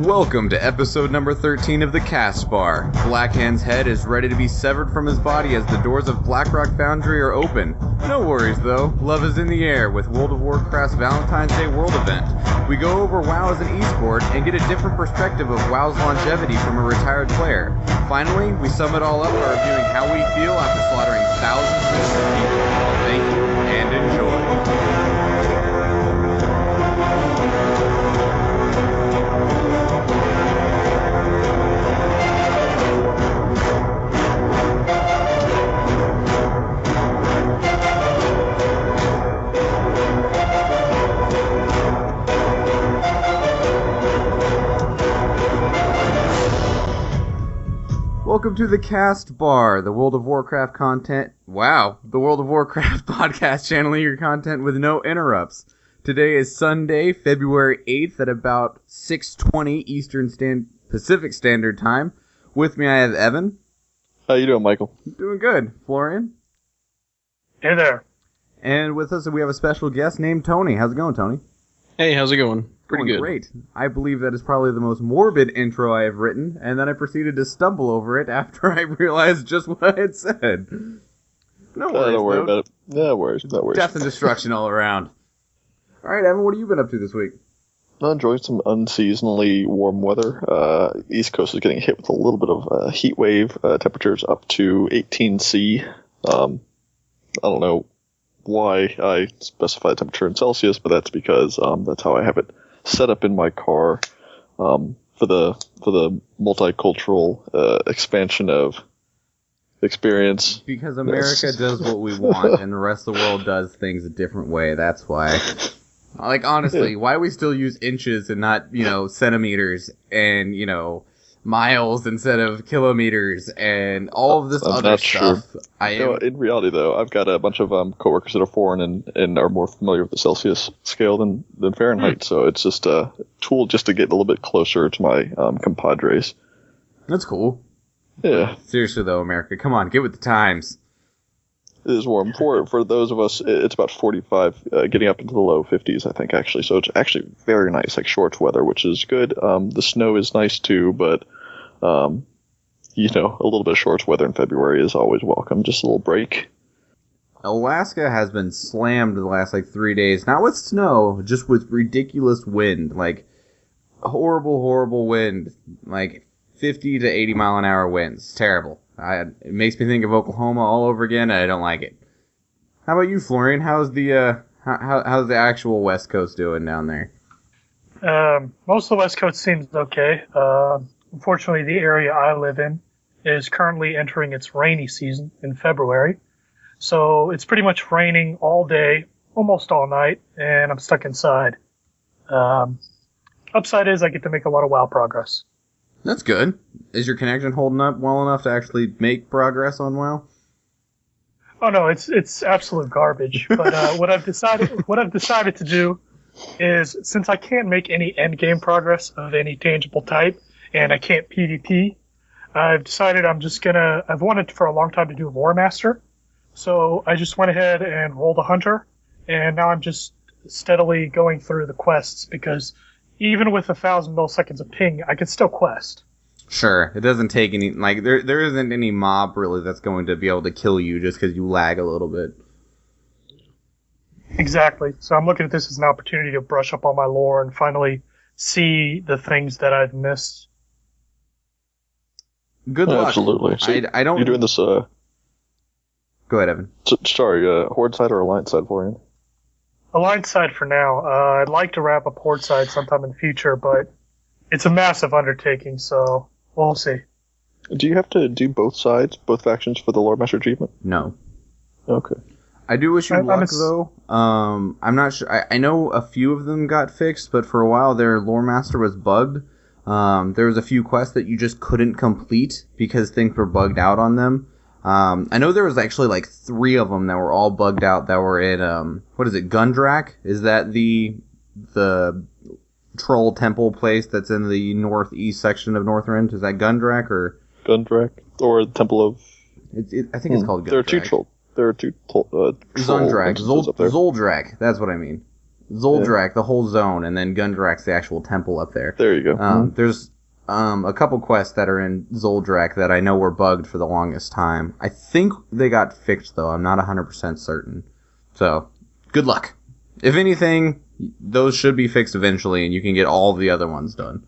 Welcome to episode number 13 of the Castbar. Blackhand's head is ready to be severed from his body as the doors of Blackrock Foundry are open. No worries though, love is in the air with World of Warcraft's Valentine's Day World event. We go over WoW as an eSport and get a different perspective of WoW's longevity from a retired player. Finally, we sum it all up by reviewing how we feel after slaughtering thousands of innocent people. Thank you, and enjoy. Welcome to the Castbar, the World of Warcraft content. Wow, the World of Warcraft podcast, channeling your content with no interrupts. Today is Sunday, February 8th at about 6:20 Pacific Standard Time. With me, I have Evan. How you doing, Michael? Doing good. Florian. Hey there. And with us, we have a special guest named Tony. How's it going, Tony? Hey, how's it going? Pretty good. Great. I believe that is probably the most morbid intro I have written, and then I proceeded to stumble over it after I realized just what I had said. No worries, don't worry about it. No worries. Death and destruction all around. All right, Evan, what have you been up to this week? I'm enjoying some unseasonably warm weather. East Coast is getting hit with a little bit of heat wave. Temperatures up to 18°C. I don't know why I specify the temperature in Celsius, but that's because that's how I have it set up in my car for the multicultural expansion of experience. Because America does what we want, and the rest of the world does things a different way. That's why. Like, honestly, why we still use inches and not, centimeters and, miles instead of kilometers and all of this other stuff. Sure. In reality, though, I've got a bunch of coworkers that are foreign and are more familiar with the Celsius scale than Fahrenheit, so it's just a tool just to get a little bit closer to my compadres. That's cool. Yeah. Seriously, though, America, come on, get with the times. It is warm. For those of us, it's about 45, getting up into the low 50s, I think, actually. So it's actually very nice, like shorts weather, which is good. The snow is nice, too, but, a little bit of shorts weather in February is always welcome. Just a little break. Alaska has been slammed the last, 3 days. Not with snow, just with ridiculous wind. Horrible, horrible wind. 50 to 80 mile an hour winds. It's terrible. It makes me think of Oklahoma all over again, and I don't like it. How about you, Florian? How's the how's the actual West Coast doing down there? Most of the West Coast seems okay. Unfortunately, the area I live in is currently entering its rainy season in February. So it's pretty much raining all day, almost all night, and I'm stuck inside. Upside is I get to make a lot of WoW progress. That's good. Is your connection holding up well enough to actually make progress on WoW? Oh no, it's absolute garbage. But what I've decided to do is, since I can't make any end game progress of any tangible type, and I can't PvP, I've decided I've wanted for a long time to do Lore Master, so I just went ahead and rolled a Hunter, and now I'm just steadily going through the quests because even with 1,000 milliseconds of ping, I can still quest. Sure. It doesn't take any... there isn't any mob, really, that's going to be able to kill you just because you lag a little bit. Exactly. So I'm looking at this as an opportunity to brush up on my lore and finally see the things that I've missed. Good luck. Absolutely. So I don't... You're doing this... Go ahead, Evan. Sorry, Horde side or Alliance side for you? Alliance side for now. I'd like to wrap up Horde side sometime in the future, but it's a massive undertaking, so we'll see. Do you have to do both sides, both factions, for the Lore Master achievement? No. Okay. I do wish you luck, though. I'm not sure. I know a few of them got fixed, but for a while their Lore Master was bugged. There was a few quests that you just couldn't complete because things were bugged out on them. I know there was actually 3 of them that were all bugged out that were in, what is it, Gundrak? Is that the troll temple place that's in the northeast section of Northrend? Is that Gundrak or? Gundrak, or the Temple of... I think it's called Gundrak. There are two trolls. Zundrak. Zoldrak, that's what I mean. Zoldrak, the whole zone, and then Gundrak's the actual temple up there. There you go. There's a couple quests that are in Zoldrak that I know were bugged for the longest time. I think they got fixed, though. I'm not 100% certain. So, good luck. If anything, those should be fixed eventually, and you can get all the other ones done.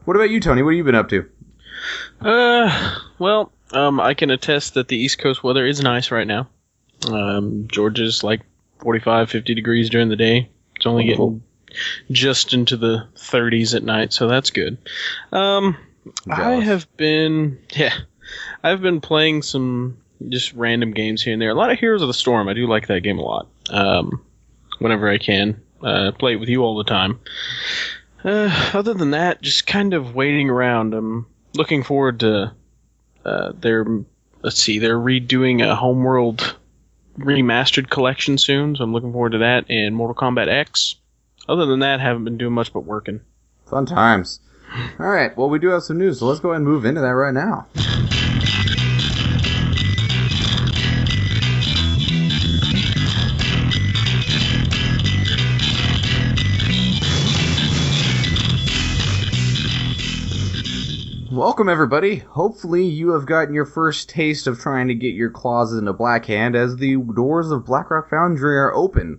What about you, Tony? What have you been up to? Well, I can attest that the East Coast weather is nice right now. Georgia's like 45, 50 degrees during the day. It's only getting just into the 30s at night, so that's good. I've been playing some just random games here and there. A lot of Heroes of the Storm. I do like that game a lot. Whenever I can. Play it with you all the time. Other than that, just kind of waiting around. I'm looking forward to they're redoing a Homeworld remastered collection soon, so I'm looking forward to that, and Mortal Kombat X. Other than that, haven't been doing much but working. Fun times. All right, well, we do have some news, so let's go ahead and move into that right now. Welcome, everybody. Hopefully you have gotten your first taste of trying to get your claws into Blackhand as the doors of Blackrock Foundry are open.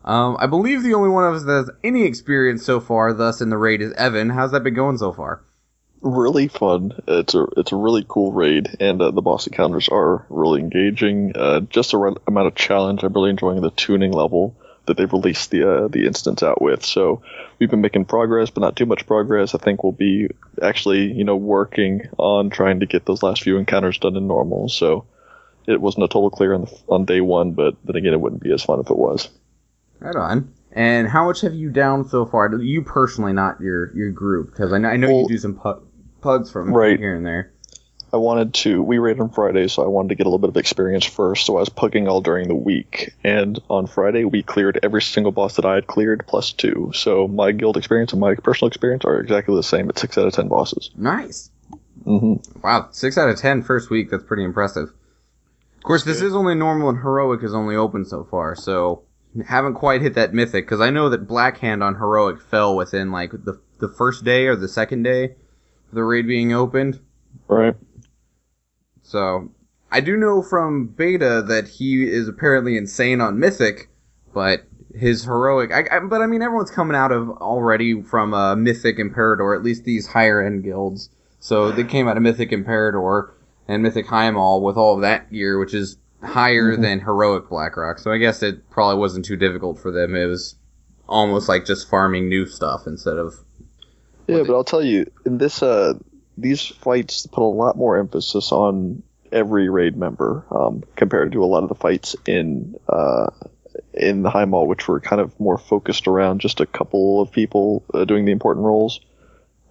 I believe the only one of us that has any experience so far thus in the raid is Evan. How's that been going so far? Really fun. It's a really cool raid, and the boss encounters are really engaging. Just the right amount of challenge. I'm really enjoying the tuning level that they've released the instance out with. So we've been making progress, but not too much progress. I think we'll be actually, working on trying to get those last few encounters done in normal. So it wasn't a total clear on day one, but then again, it wouldn't be as fun if it was. Right on. And how much have you downed so far? You personally, not your group, because I know you do some pugs from here and there. We raided on Friday, so I wanted to get a little bit of experience first, so I was pugging all during the week. And on Friday, we cleared every single boss that I had cleared, plus 2. So my guild experience and my personal experience are exactly the same at 6 out of 10 bosses. Nice. Mm-hmm. Wow, 6 out of 10 first week, that's pretty impressive. Of course, this is only normal and heroic is only open so far, so haven't quite hit that mythic, because I know that Blackhand on heroic fell within, like, the first day or the second day of the raid being opened. Right. So, I do know from beta that he is apparently insane on Mythic, but his heroic... But everyone's coming out of already from Mythic Imperador, at least these higher-end guilds. So, they came out of Mythic Imperador and Mythic Heimal with all of that gear, which is higher than heroic Blackrock. So, I guess it probably wasn't too difficult for them. It was almost like just farming new stuff instead of... Yeah, but I'll tell you, in this... these fights put a lot more emphasis on every raid member compared to a lot of the fights in the High Mall, which were kind of more focused around just a couple of people doing the important roles.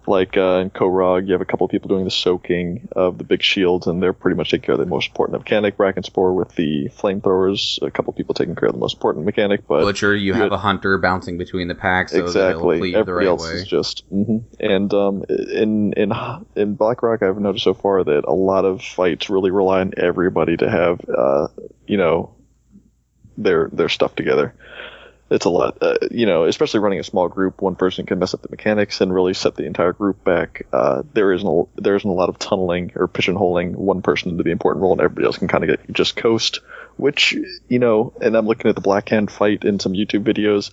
Like in Korog, you have a couple of people doing the soaking of the big shields, and they're pretty much taking care of the most important mechanic. Brackenspore with the flamethrowers, a couple of people taking care of the most important mechanic. But Butcher, you have a hunter bouncing between the packs, so exactly. That Everybody right else way. is just And in Blackrock, I've noticed so far that a lot of fights really rely on everybody to have their stuff together. It's a lot, especially running a small group. One person can mess up the mechanics and really set the entire group back. There isn't a lot of tunneling or pigeonholing one person into the important role, and everybody else can kind of just coast. Which, and I'm looking at the Blackhand fight in some YouTube videos,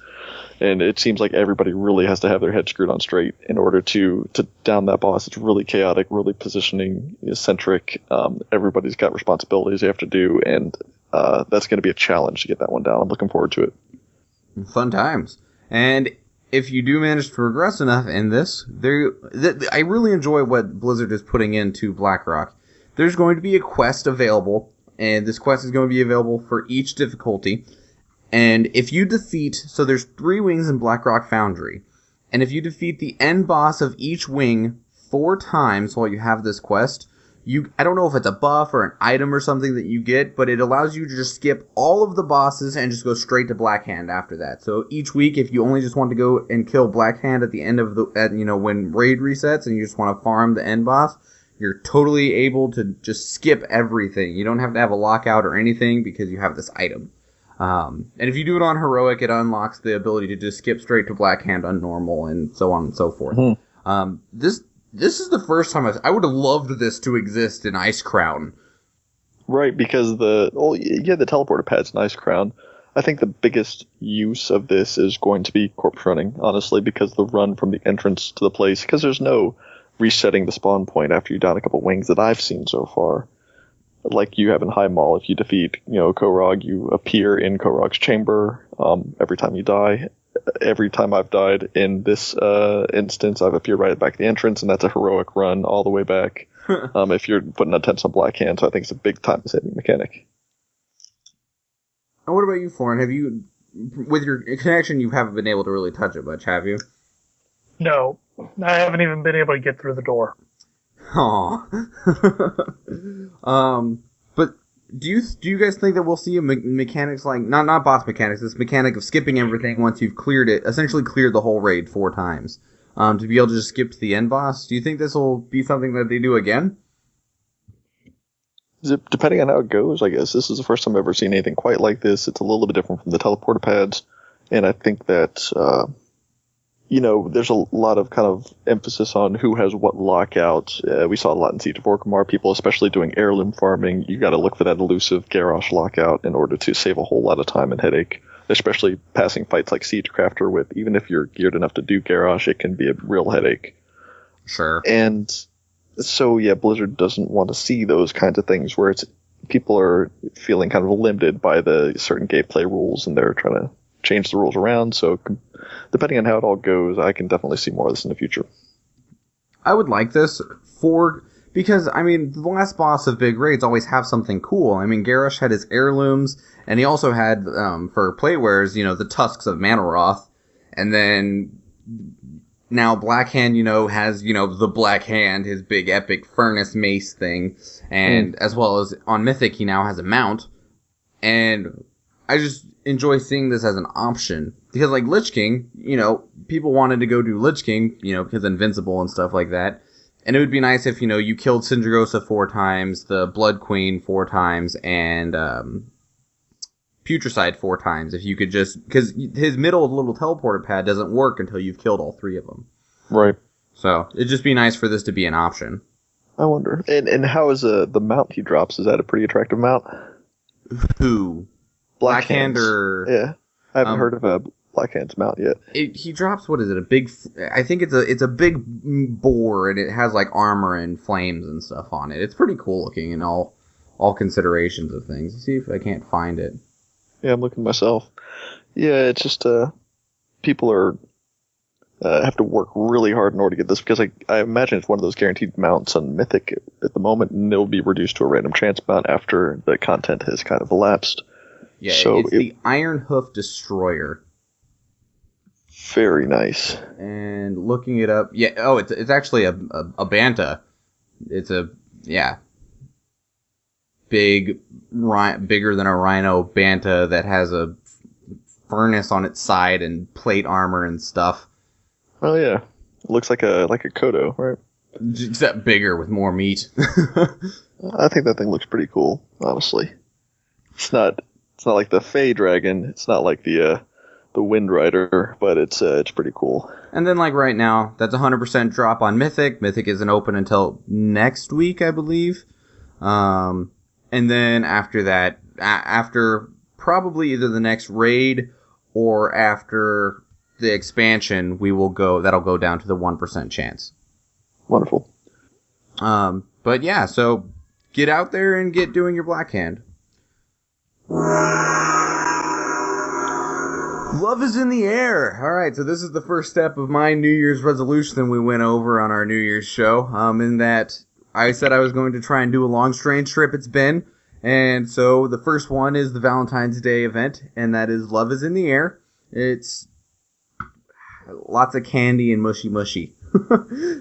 and it seems like everybody really has to have their head screwed on straight in order to down that boss. It's really chaotic, really positioning centric. Everybody's got responsibilities they have to do, and that's going to be a challenge to get that one down. I'm looking forward to it. Fun times. And if you do manage to progress enough in this, I really enjoy what Blizzard is putting into Blackrock. There's going to be a quest available, and this quest is going to be available for each difficulty. And if you so there's 3 wings in Blackrock Foundry, and if you defeat the end boss of each wing 4 times while you have this quest, I don't know if it's a buff or an item or something that you get, but it allows you to just skip all of the bosses and just go straight to Blackhand after that. So each week, if you only just want to go and kill Blackhand at the end of when raid resets and you just want to farm the end boss, you're totally able to just skip everything. You don't have to have a lockout or anything because you have this item. And if you do it on heroic, it unlocks the ability to just skip straight to Black Hand on normal, and so on and so forth. Mm-hmm. This is the first time I would have loved this to exist in Ice Crown. Right, because the teleporter pad's an Ice Crown. I think the biggest use of this is going to be corpse running, honestly, because the run from the entrance to the place, because there's no resetting the spawn point after you down a couple wings that I've seen so far. Like you have in High Mall, if you defeat, Korog, you appear in Korog's chamber every time you die. Every time I've died in this instance, I've appeared right back at the entrance, and that's a heroic run all the way back. If you're putting attempts on Black Hand, so I think it's a big time-saving mechanic. And what about you, Florin? Have you, with your connection, you haven't been able to really touch it much, have you? No, I haven't even been able to get through the door. Aw. But do you guys think that we'll see mechanics like not boss mechanics, this mechanic of skipping everything once you've cleared it, essentially cleared the whole raid 4 times, to be able to just skip to the end boss? Do you think this will be something that they do again? Depending on how it goes, I guess. This is the first time I've ever seen anything quite like this. It's a little bit different from the teleporter pads, and I think that there's a lot of kind of emphasis on who has what lockout. We saw a lot in Siege of Orgrimmar, people especially doing heirloom farming. You got to look for that elusive Garrosh lockout in order to save a whole lot of time and headache, especially passing fights like Siegecrafter with, even if you're geared enough to do Garrosh, it can be a real headache. Sure. And so, yeah, Blizzard doesn't want to see those kinds of things where people are feeling kind of limited by the certain gameplay rules, and they're trying to change the rules around. So depending on how it all goes, I can definitely see more of this in the future. I would like this because, the last boss of big raids always have something cool. Garrosh had his heirlooms, and he also had, for playwares, the tusks of Manoroth, and then now Black Hand, has, the Black Hand, his big epic furnace mace thing, and as well as on Mythic, he now has a mount, and I just enjoy seeing this as an option. Because, like, Lich King, people wanted to go do Lich King, because Invincible and stuff like that. And it would be nice if, you killed Sindragosa 4 times, the Blood Queen 4 times, and Putricide 4 times. If you could just... Because his middle little teleporter pad doesn't work until you've killed all 3 of them. Right. So, it'd just be nice for this to be an option. I wonder. And how is the mount he drops? Is that a pretty attractive mount? Who? Black Hand or... Yeah. I haven't heard of a Black Hand's mount yet. He drops, what is it, a big... I think it's a big boar, and it has, like, armor and flames and stuff on it. It's pretty cool looking in all considerations of things. Let's see if I can't find it. Yeah, I'm looking myself. Yeah, it's just... people are... have to work really hard in order to get this, because I imagine it's one of those guaranteed mounts on Mythic at the moment, and it'll be reduced to a random chance mount after the content has kind of elapsed. Yeah, so it's the Iron Hoof Destroyer. Very nice. And looking it up, it's actually a Banta. It's bigger than a Rhino Banta that has a furnace on its side and plate armor and stuff. Oh yeah, it looks like a Kodo, right? Except bigger with more meat. I think that thing looks pretty cool, honestly. It's not like the Fey Dragon. It's not like the Wind Rider, but it's pretty cool. And then, like, right now, that's 100% drop on Mythic. Mythic isn't open until next week, I believe. And then after that, after probably either the next raid or after the expansion, that'll go down to the 1% chance. Wonderful. But yeah, so get out there and get doing your Black Hand. Love is in the air. All right, so this is the first step of my New Year's resolution we went over on our New Year's show. In that I said I was going to try and do a long strange trip. It's been, and so the first one is the Valentine's Day event, and that is Love is in the Air. It's lots of candy and mushy.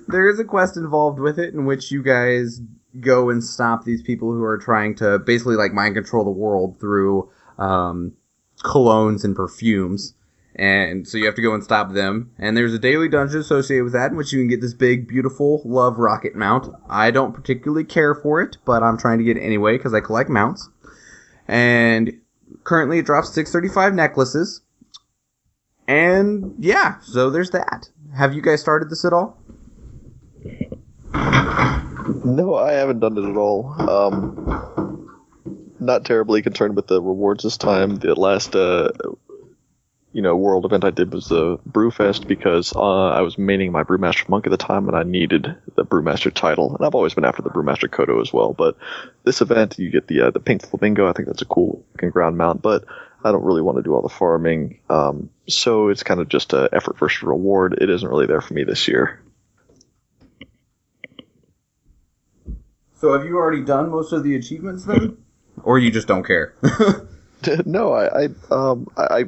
There is a quest involved with it in which you guys go and stop these people who are trying to basically like mind control the world through colognes and perfumes. And so you have to go and stop them. And there's a daily dungeon associated with that in which you can get this big, beautiful love rocket mount. I don't particularly care for it, but I'm trying to get it anyway because I collect mounts. And Currently, it drops 635 necklaces. And yeah, so there's that. Have you guys started this at all? No, I haven't done it at all. Not terribly concerned with the rewards this time. The last, world event I did was the Brewfest because I was maining my Brewmaster Monk at the time, and I needed the Brewmaster title. And I've always been after the Brewmaster Kodo as well. But this event, you get the Pink Flamingo. I think that's a cool looking ground mount, but I don't really want to do all the farming. So it's kind of just an effort versus reward. It isn't really there for me this year. So have you already done most of the achievements then? Or you just don't care? No, I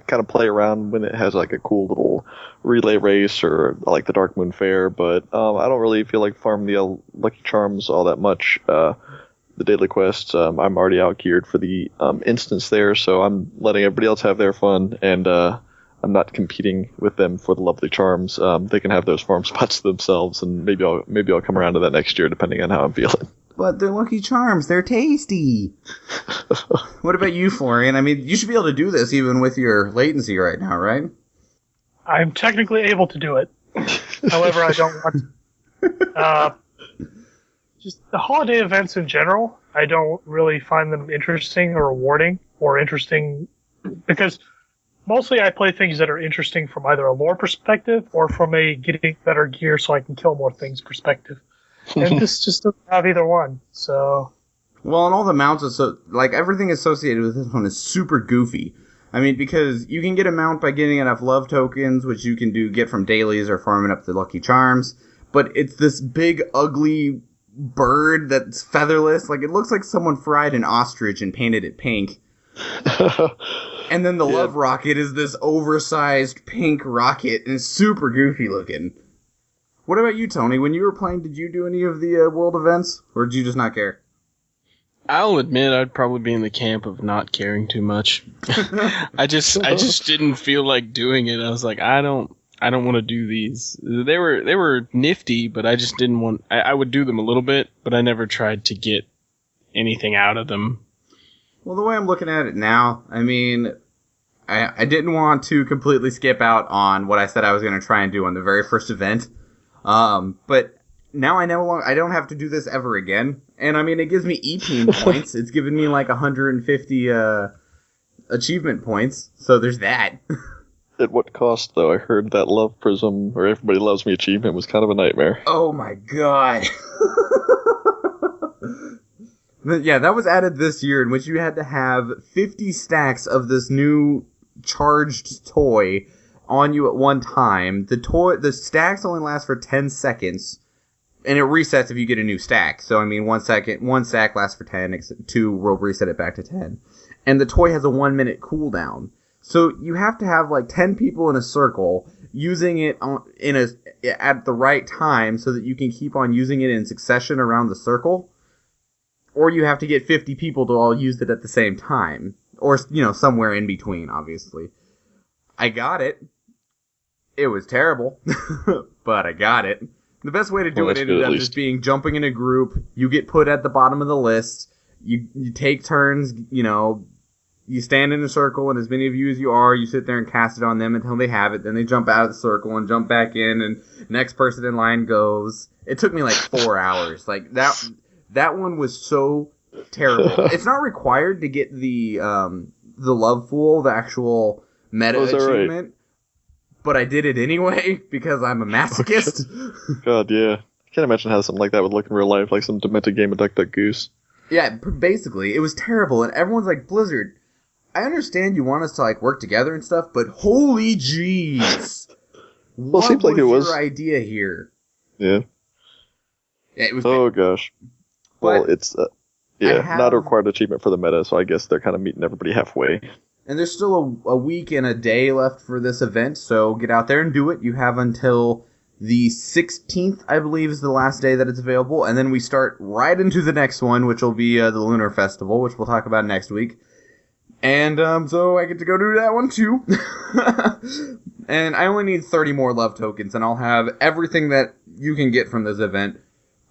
kind of play around when it has like a cool little relay race or like the Dark Moon Fair, but I don't really feel like farming the Lucky Charms all that much. The daily quests, I'm already out geared for the instance there, so I'm letting everybody else have their fun, and I'm not competing with them for the lovely charms. They can have those farm spots themselves, and maybe I'll come around to that next year depending on how I'm feeling. But they're Lucky Charms. They're tasty. What about you, Florian? I mean, you should be able to do this even with your latency right now, right? I'm technically able to do it. However, I don't want to. Just the holiday events in general, I don't really find them interesting or rewarding or interesting because mostly I play things that are interesting from either a lore perspective or from a getting better gear so I can kill more things perspective. And this just doesn't have either one, so... Well, and all the mounts, everything associated with this one is super goofy. I mean, because you can get a mount by getting enough love tokens, which you can get from dailies or farming up the Lucky Charms, but it's this big, ugly bird that's featherless. Like, it looks like someone fried an ostrich and painted it pink. And then the love rocket is this oversized pink rocket, and it's super goofy looking. What about you, Tony? When you were playing, did you do any of the world events, or did you just not care? I'll admit I'd probably be in the camp of not caring too much. I just didn't feel like doing it. I was like, I don't want to do these. They were nifty, but I just didn't want. I would do them a little bit, but I never tried to get anything out of them. Well, the way I'm looking at it now, I mean, I didn't want to completely skip out on what I said I was going to try and do on the very first event. But now I don't have to do this ever again. And I mean, it gives me E-Team points. It's given me like 150 achievement points. So there's that. At what cost, though? I heard that Love Prism, or Everybody Loves Me achievement was kind of a nightmare. Oh my god. Yeah, that was added this year, in which you had to have 50 stacks of this new charged toy on you at one time. The stacks only last for 10 seconds, and it resets if you get a new stack. So, I mean, one stack lasts for 10, 2 will reset it back to 10. And the toy has a 1 minute cooldown. So, you have to have like 10 people in a circle using it at the right time so that you can keep on using it in succession around the circle. Or you have to get 50 people to all use it at the same time. Or, somewhere in between, obviously. I got it. It was terrible, but I got it. The best way to do it ended up just being jumping in a group. You get put at the bottom of the list. You take turns, you stand in a circle, and as many of you as you are, you sit there and cast it on them until they have it. Then they jump out of the circle and jump back in, and next person in line goes. It took me like 4 hours. Like, that one was so terrible. It's not required to get the Love Fool, the actual meta achievement. Right? But I did it anyway, because I'm a masochist. God, yeah. I can't imagine how something like that would look in real life, like some demented game of Duck Duck Goose. Yeah, basically. It was terrible, and everyone's like, Blizzard, I understand you want us to, like, work together and stuff, but holy jeez! Well, it seems like it was your idea here? Yeah. It was. Oh, gosh. Well, it's, not a required achievement for the meta, so I guess they're kind of meeting everybody halfway. And there's still a week and a day left for this event, so get out there and do it. You have until the 16th, I believe, is the last day that it's available, and then we start right into the next one, which will be the Lunar Festival, which we'll talk about next week. And so I get to go do that one too. And I only need 30 more love tokens, and I'll have everything that you can get from this event.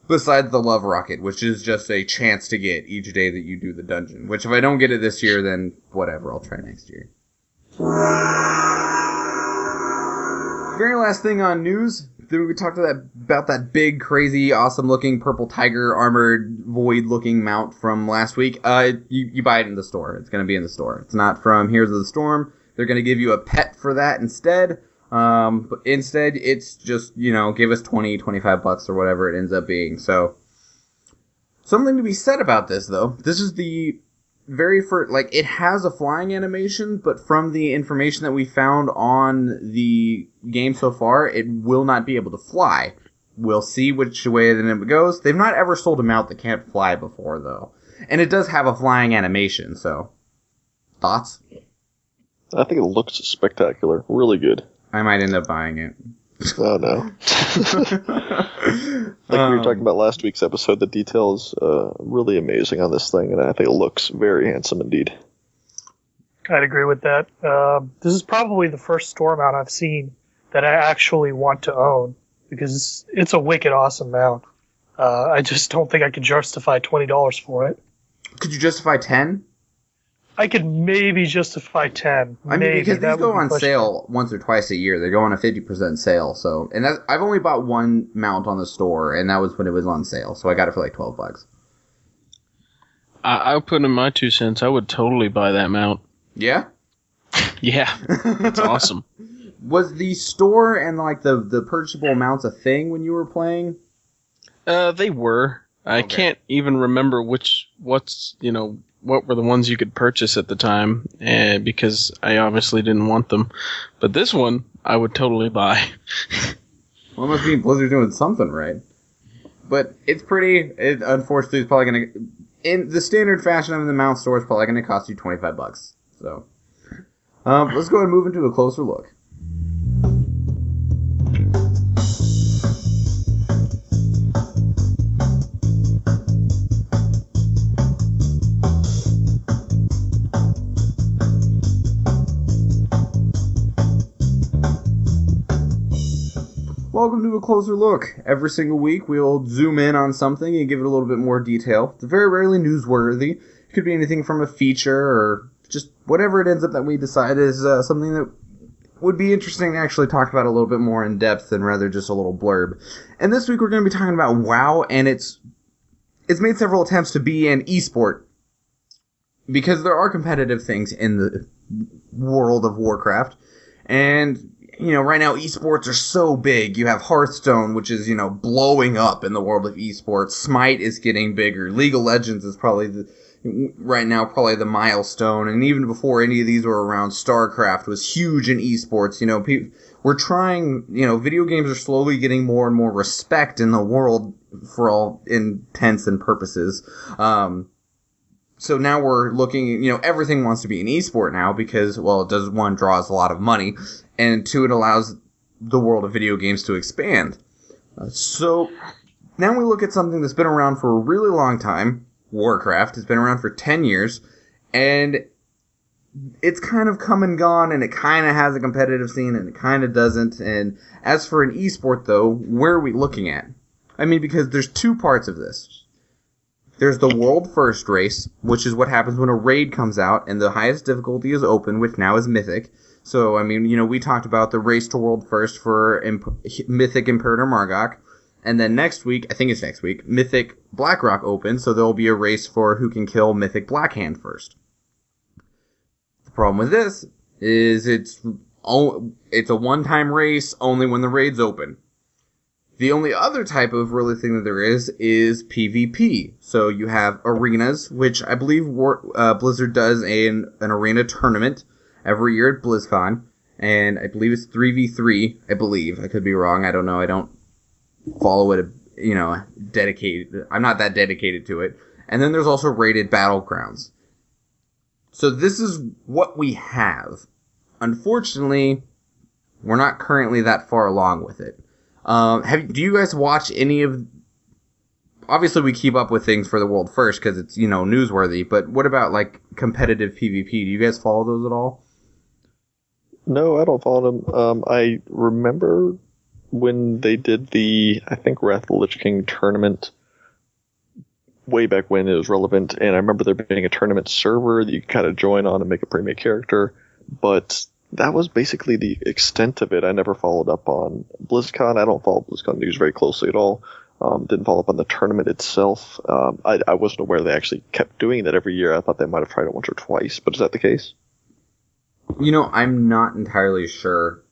Besides the love rocket, which is just a chance to get each day that you do the dungeon. Which if I don't get it this year, then whatever, I'll try next year. Very last thing on news, we talked about that big, crazy, awesome-looking purple tiger armored void-looking mount from last week. You buy it in the store. It's going to be in the store. It's not from Heroes of the Storm. They're going to give you a pet for that instead. But instead, it's just, give us $20-25 or whatever it ends up being. So, something to be said about this, though. This is the very first, it has a flying animation, but from the information that we found on the game so far, it will not be able to fly. We'll see which way then it goes. They've not ever sold a mount that can't fly before, though. And it does have a flying animation, so. Thoughts? I think it looks spectacular. Really good. I might end up buying it. Oh, no. Like we were talking about last week's episode, the detail is really amazing on this thing, and I think it looks very handsome indeed. I'd agree with that. This is probably the first store mount I've seen that I actually want to own, because it's a wicked awesome mount. I just don't think I could justify $20 for it. Could you justify 10? I could maybe justify 10. I mean, because these go on sale once or twice a year. They go on a 50% sale. So, and I've only bought one mount on the store, and that was when it was on sale. So I got it for like $12. I'll put in my 2 cents. I would totally buy that mount. Yeah? Yeah, it's awesome. Was the store and the purchasable mounts a thing when you were playing? They were. I can't even remember what were the ones you could purchase at the time, because I obviously didn't want them. But this one, I would totally buy. Well, it must mean Blizzard's doing something right. But it's pretty. Unfortunately, it's probably going to... In the standard fashion of the mount store, it's probably going to cost you $25. So, let's go ahead and move into a closer look. Welcome to a closer look. Every single week, we'll zoom in on something and give it a little bit more detail. It's very rarely newsworthy. It could be anything from a feature or just whatever it ends up that we decide is something that would be interesting to actually talk about a little bit more in depth than rather just a little blurb. And this week, we're going to be talking about WoW, and it's made several attempts to be an eSport, because there are competitive things in the World of Warcraft, and right now esports are so big. You have Hearthstone, which is, blowing up in the world of esports. Smite is getting bigger. League of Legends is probably right now the milestone. And even before any of these were around, StarCraft was huge in esports. We're trying, video games are slowly getting more and more respect in the world for all intents and purposes. So now we're looking, everything wants to be an esport now because, well, it does, one, draws a lot of money, and two, it allows the world of video games to expand. So now we look at something that's been around for a really long time, Warcraft. It's been around for 10 years, and it's kind of come and gone, and it kind of has a competitive scene, and it kind of doesn't. And as for an esport, though, where are we looking at? I mean, because there's two parts of this. There's the World First race, which is what happens when a raid comes out, and the highest difficulty is open, which now is Mythic. So, I mean, we talked about the race to World First for Mythic Imperator Margok. And then next week, I think it's next week, Mythic Blackrock opens, so there will be a race for who can kill Mythic Blackhand first. The problem with this is it's a one-time race only when the raid's open. The only other type of really thing that there is PvP. So you have arenas, which I believe Blizzard does an arena tournament every year at BlizzCon, and I believe it's 3v3, I believe. I could be wrong, I don't know, I don't follow it, dedicated. I'm not that dedicated to it. And then there's also rated battlegrounds. So this is what we have. Unfortunately, we're not currently that far along with it. Do you guys watch any of... Obviously, we keep up with things for the World First because it's, newsworthy, but what about, competitive PvP? Do you guys follow those at all? No, I don't follow them. I remember when they did the, I think, Wrath of the Lich King tournament way back when it was relevant, and I remember there being a tournament server that you could kind of join on and make a pre-made character, but that was basically the extent of it. I never followed up on BlizzCon. I don't follow BlizzCon news very closely at all. Didn't follow up on the tournament itself. I wasn't aware they actually kept doing that every year. I thought they might have tried it once or twice, but is that the case? I'm not entirely sure,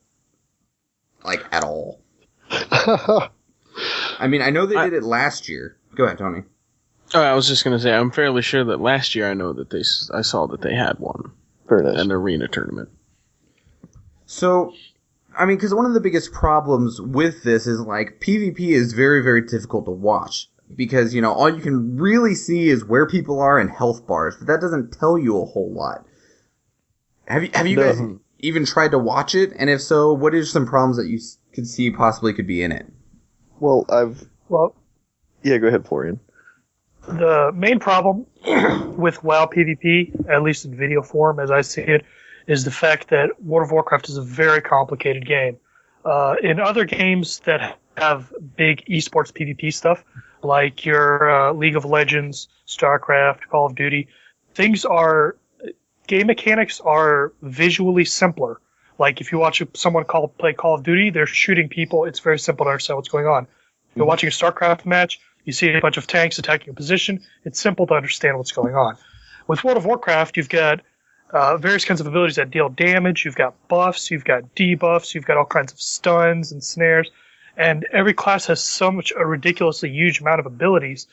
at all. I mean, I know they did it last year. Go ahead, Tony. Oh, I was just going to say, I'm fairly sure that last year I saw that they had one. Very nice. An arena tournament. So, I mean, because one of the biggest problems with this is, PvP is very, very difficult to watch. Because, all you can really see is where people are in health bars. But that doesn't tell you a whole lot. Have you guys even tried to watch it? And if so, what are some problems that you could see possibly could be in it? Well, yeah, go ahead, Florian. The main problem with WoW PvP, at least in video form as I see it, is the fact that World of Warcraft is a very complicated game. In other games that have big eSports PvP stuff, like your League of Legends, StarCraft, Call of Duty, game mechanics are visually simpler. Like if you watch someone play Call of Duty, they're shooting people, it's very simple to understand what's going on. If you're watching a StarCraft match, you see a bunch of tanks attacking a position, it's simple to understand what's going on. With World of Warcraft, you've got various kinds of abilities that deal damage, you've got buffs, you've got debuffs, you've got all kinds of stuns and snares, and every class has a ridiculously huge amount of abilities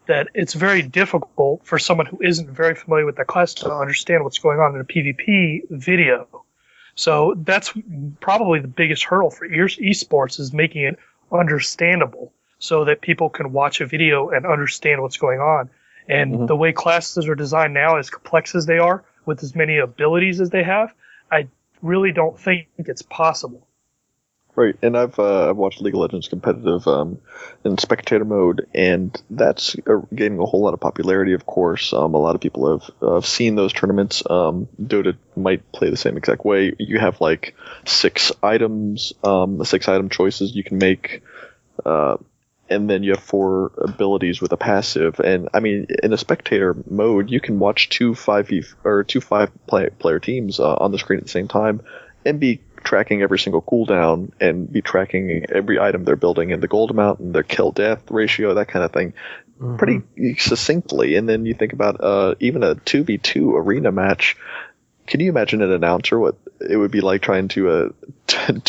that it's very difficult for someone who isn't very familiar with that class to understand what's going on in a PvP video. So that's probably the biggest hurdle for esports, is making it understandable so that people can watch a video and understand what's going on. And the way classes are designed now, as complex as they are, with as many abilities as they have, I really don't think it's possible. Right, and I've watched League of Legends competitive in spectator mode, and that's gaining a whole lot of popularity, of course. A lot of people have seen those tournaments. Dota might play the same exact way. You have 6 items, 6 item choices you can make, and then you have 4 abilities with a passive. And I mean, in a spectator mode, you can watch two 5-player teams on the screen at the same time, and be tracking every single cooldown, and be tracking every item they're building, and the gold amount, and their kill death ratio, that kind of thing, pretty succinctly. And then you think about even a 2v2 arena match. Can you imagine an announcer, what it would be like trying to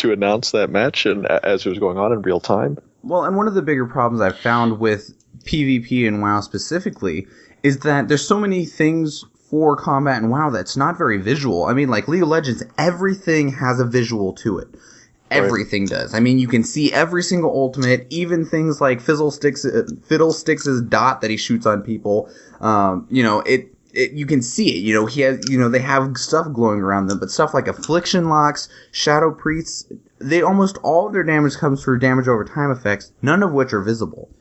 announce that match and as it was going on in real time? Well, and one of the bigger problems I've found with PvP and WoW specifically is that there's so many things for combat in WoW that's not very visual. I mean, like League of Legends, everything has a visual to it. Everything does. I mean, you can see every single ultimate, even things like Fiddlesticks' dot that he shoots on people. You can see it. He has. They have stuff glowing around them, but stuff like Affliction Locks, Shadow Priests, almost all of their damage comes through damage over time effects, none of which are visible.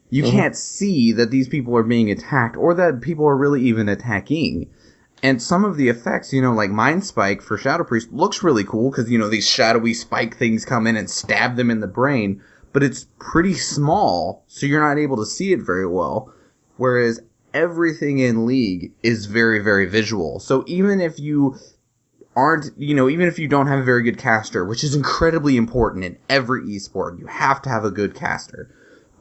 You can't see that these people are being attacked, or that people are really even attacking. And some of the effects, like Mind Spike for Shadow Priest, looks really cool, because, these shadowy spike things come in and stab them in the brain, but it's pretty small, so you're not able to see it very well. Whereas everything in League is very, very visual. So even if you even if you don't have a very good caster, which is incredibly important in every esport, you have to have a good caster.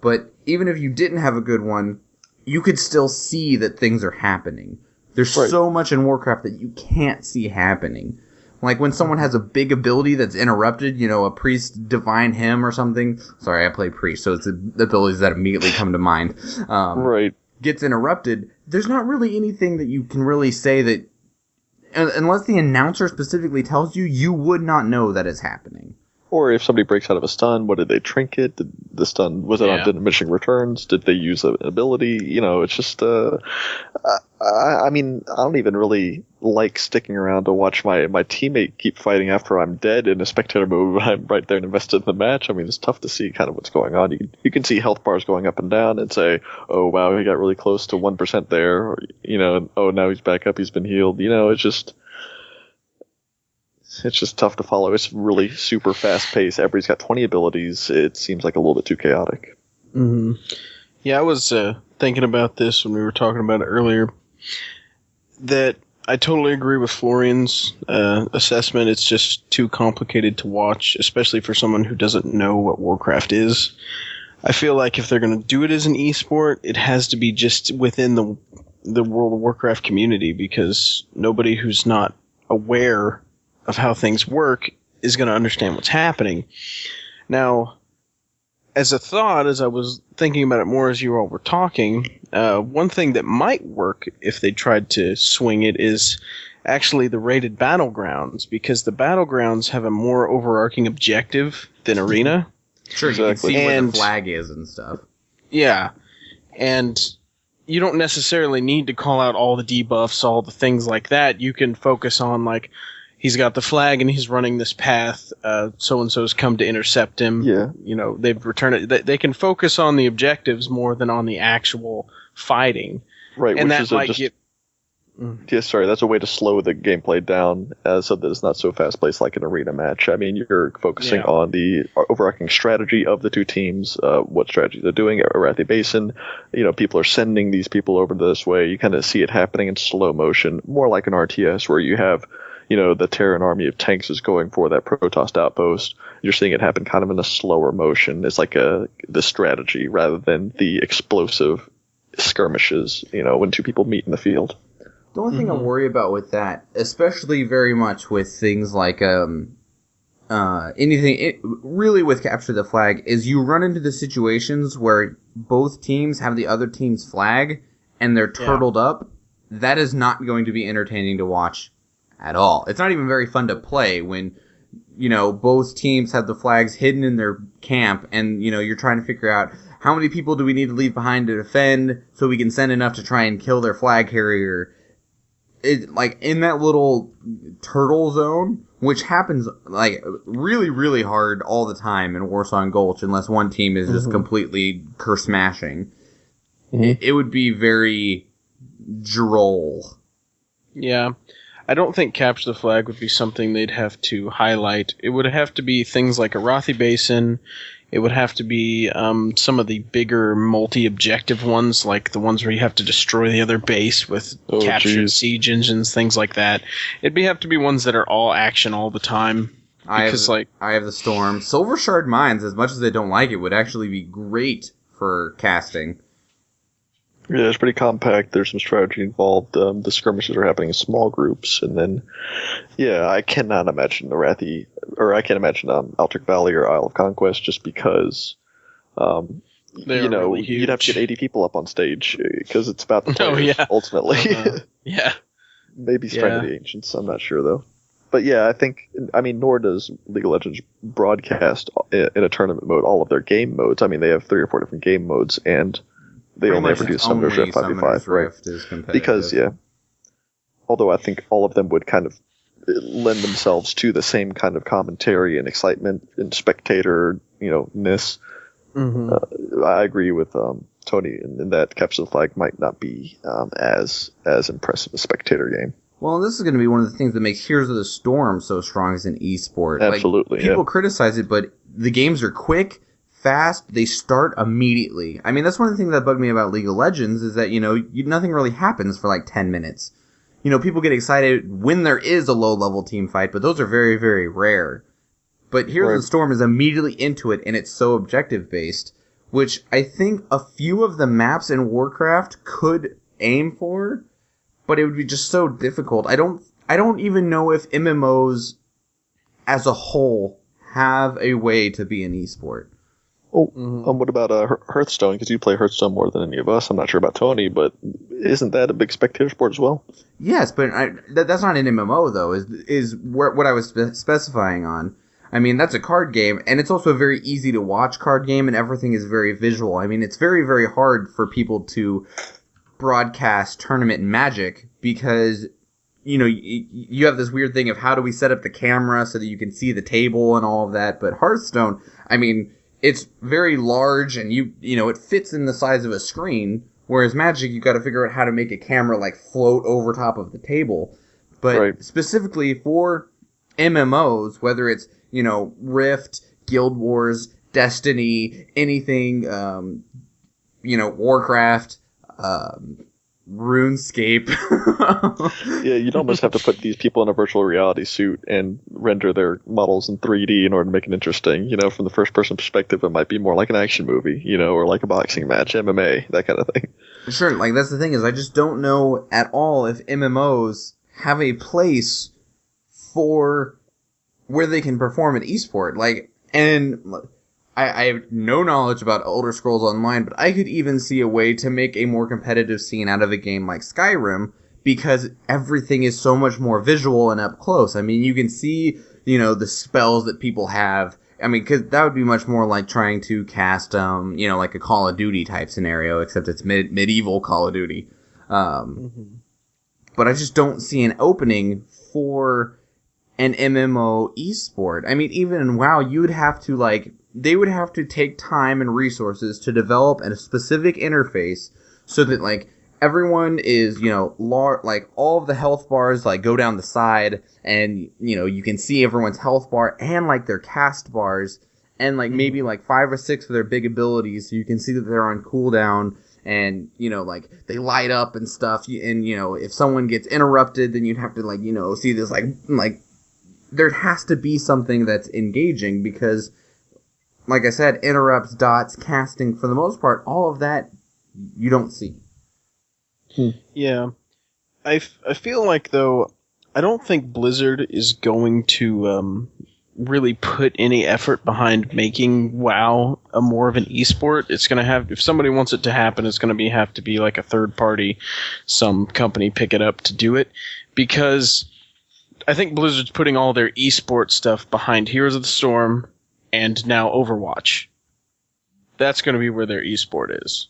But even if you didn't have a good one, you could still see that things are happening. There's so much in Warcraft that you can't see happening. Like when someone has a big ability that's interrupted, a priest, divine hymn or something. Sorry, I play priest, so it's the abilities that immediately come to mind. Gets interrupted. There's not really anything that you can really say that, unless the announcer specifically tells you, you would not know that it's happening. Or if somebody breaks out of a stun, what did they trinket? Did the stun, was it on diminishing returns? Did they use an ability? It's just, I mean, I don't even really like sticking around to watch my teammate keep fighting after I'm dead in a spectator mode when I'm right there and invested in the match. I mean, it's tough to see kind of what's going on. You can see health bars going up and down and say, oh, wow, he got really close to 1% there. Or, oh, now he's back up, he's been healed. It's just... It's just tough to follow. It's really super fast-paced. Everybody's got 20 abilities. It seems like a little bit too chaotic. Mm-hmm. Yeah, I was thinking about this when we were talking about it earlier, that I totally agree with Florian's assessment. It's just too complicated to watch, especially for someone who doesn't know what Warcraft is. I feel like if they're going to do it as an esport, it has to be just within the World of Warcraft community, because nobody who's not aware of how things work is going to understand what's happening. Now, as a thought, as I was thinking about it more as you all were talking, one thing that might work if they tried to swing it is actually the rated battlegrounds, because the battlegrounds have a more overarching objective than Arena. Sure, you can see where the flag is and stuff. Yeah, and you don't necessarily need to call out all the debuffs, all the things like that. You can focus on, like, he's got the flag and he's running this path, so-and-so's come to intercept him. Yeah. You know, they've returned it. They can focus on the objectives more than on the actual fighting. Right, and which that is might just... get... Yeah, sorry, that's a way to slow the gameplay down so that it's not so fast-paced like an arena match. I mean, you're focusing on the overarching strategy of the two teams, what strategy they're doing at Arathi Basin. You know, people are sending these people over this way. You kind of see it happening in slow motion, more like an RTS where you have, you know, the Terran army of tanks is going for that Protoss outpost. You're seeing it happen kind of in a slower motion. It's like the strategy rather than the explosive skirmishes, you know, when two people meet in the field. The only thing I worry about with that, especially very much with things like really with Capture the Flag, is you run into the situations where both teams have the other team's flag and they're turtled up. That is not going to be entertaining to watch at all. It's not even very fun to play when, you know, both teams have the flags hidden in their camp and, you know, you're trying to figure out how many people do we need to leave behind to defend so we can send enough to try and kill their flag carrier. Like, in that little turtle zone, which happens, like, really, really hard all the time in Warsong Gulch, unless one team is just completely curse-smashing, it would be very droll. Yeah. I don't think Capture the Flag would be something they'd have to highlight. It would have to be things like Arathi Basin. It would have to be some of the bigger multi-objective ones, like the ones where you have to destroy the other base with captured siege engines, things like that. It'd have to be ones that are all action all the time. I have the Storm. Silver Shard Mines, as much as I don't like it, would actually be great for casting. Yeah, it's pretty compact. There's some strategy involved. The skirmishes are happening in small groups, and then, I cannot imagine Arathi, or I can't imagine Altric Valley or Isle of Conquest, just because, really you'd have to get 80 people up on stage because it's about the players, ultimately. Maybe Strength of the Ancients. I'm not sure though. But nor does League of Legends broadcast in a tournament mode all of their game modes. I mean, they have 3 or 4 different game modes, and they only ever do Summoner's Rift 5v5, right? Because, although I think all of them would kind of lend themselves to the same kind of commentary and excitement and spectator, ness. I agree with Tony in that Capture the Flag might not be as impressive a spectator game. Well, and this is going to be one of the things that makes Heroes of the Storm so strong as an esport. Absolutely, people criticize it, but the games are quick, fast, they start immediately. I mean, that's one of the things that bugged me about League of Legends is that, nothing really happens for like 10 minutes. People get excited when there is a low-level team fight, but those are very, very rare. But Heroes of the Storm is immediately into it, and it's so objective-based, which I think a few of the maps in Warcraft could aim for, but it would be just so difficult. I don't even know if MMOs as a whole have a way to be an esport. What about Hearthstone? Because you play Hearthstone more than any of us. I'm not sure about Tony, but isn't that a big spectator sport as well? Yes, but that's not an MMO, though, is what I was specifying on. I mean, that's a card game, and it's also a very easy to watch card game, and everything is very visual. I mean, it's very, very hard for people to broadcast tournament Magic because, you have this weird thing of how do we set up the camera so that you can see the table and all of that. But Hearthstone, I mean, it's very large, and it fits in the size of a screen, whereas Magic, you've got to figure out how to make a camera, float over top of the table. But specifically for MMOs, whether it's, Rift, Guild Wars, Destiny, anything, Warcraft, RuneScape. Yeah, you'd almost have to put these people in a virtual reality suit and render their models in 3D in order to make it interesting. From the first person perspective, it might be more like an action movie, or like a boxing match, MMA, that kind of thing. Sure, like that's the thing is I just don't know at all if MMOs have a place for where they can perform an esport. I have no knowledge about Elder Scrolls Online, but I could even see a way to make a more competitive scene out of a game like Skyrim, because everything is so much more visual and up close. I mean, you can see, the spells that people have. I mean, because that would be much more like trying to cast, like a Call of Duty type scenario, except it's medieval Call of Duty. But I just don't see an opening for an MMO esport. I mean, even in WoW, they would have to take time and resources to develop a specific interface so that, everyone is, all of the health bars, go down the side, and, you can see everyone's health bar and, their cast bars, and, maybe, 5 or 6 of their big abilities, so you can see that they're on cooldown, and, they light up and stuff, and, if someone gets interrupted, then you'd have to, see this, there has to be something that's engaging, because like I said, interrupts, dots, casting, for the most part, all of that you don't see. Yeah. I feel like, though, I don't think Blizzard is going to really put any effort behind making WoW a more of an esport. It's going to have, if somebody wants it to happen, it's going to have to be like a third party, some company pick it up to do it, because I think Blizzard's putting all their esport stuff behind Heroes of the Storm and now Overwatch. That's going to be where their esport is.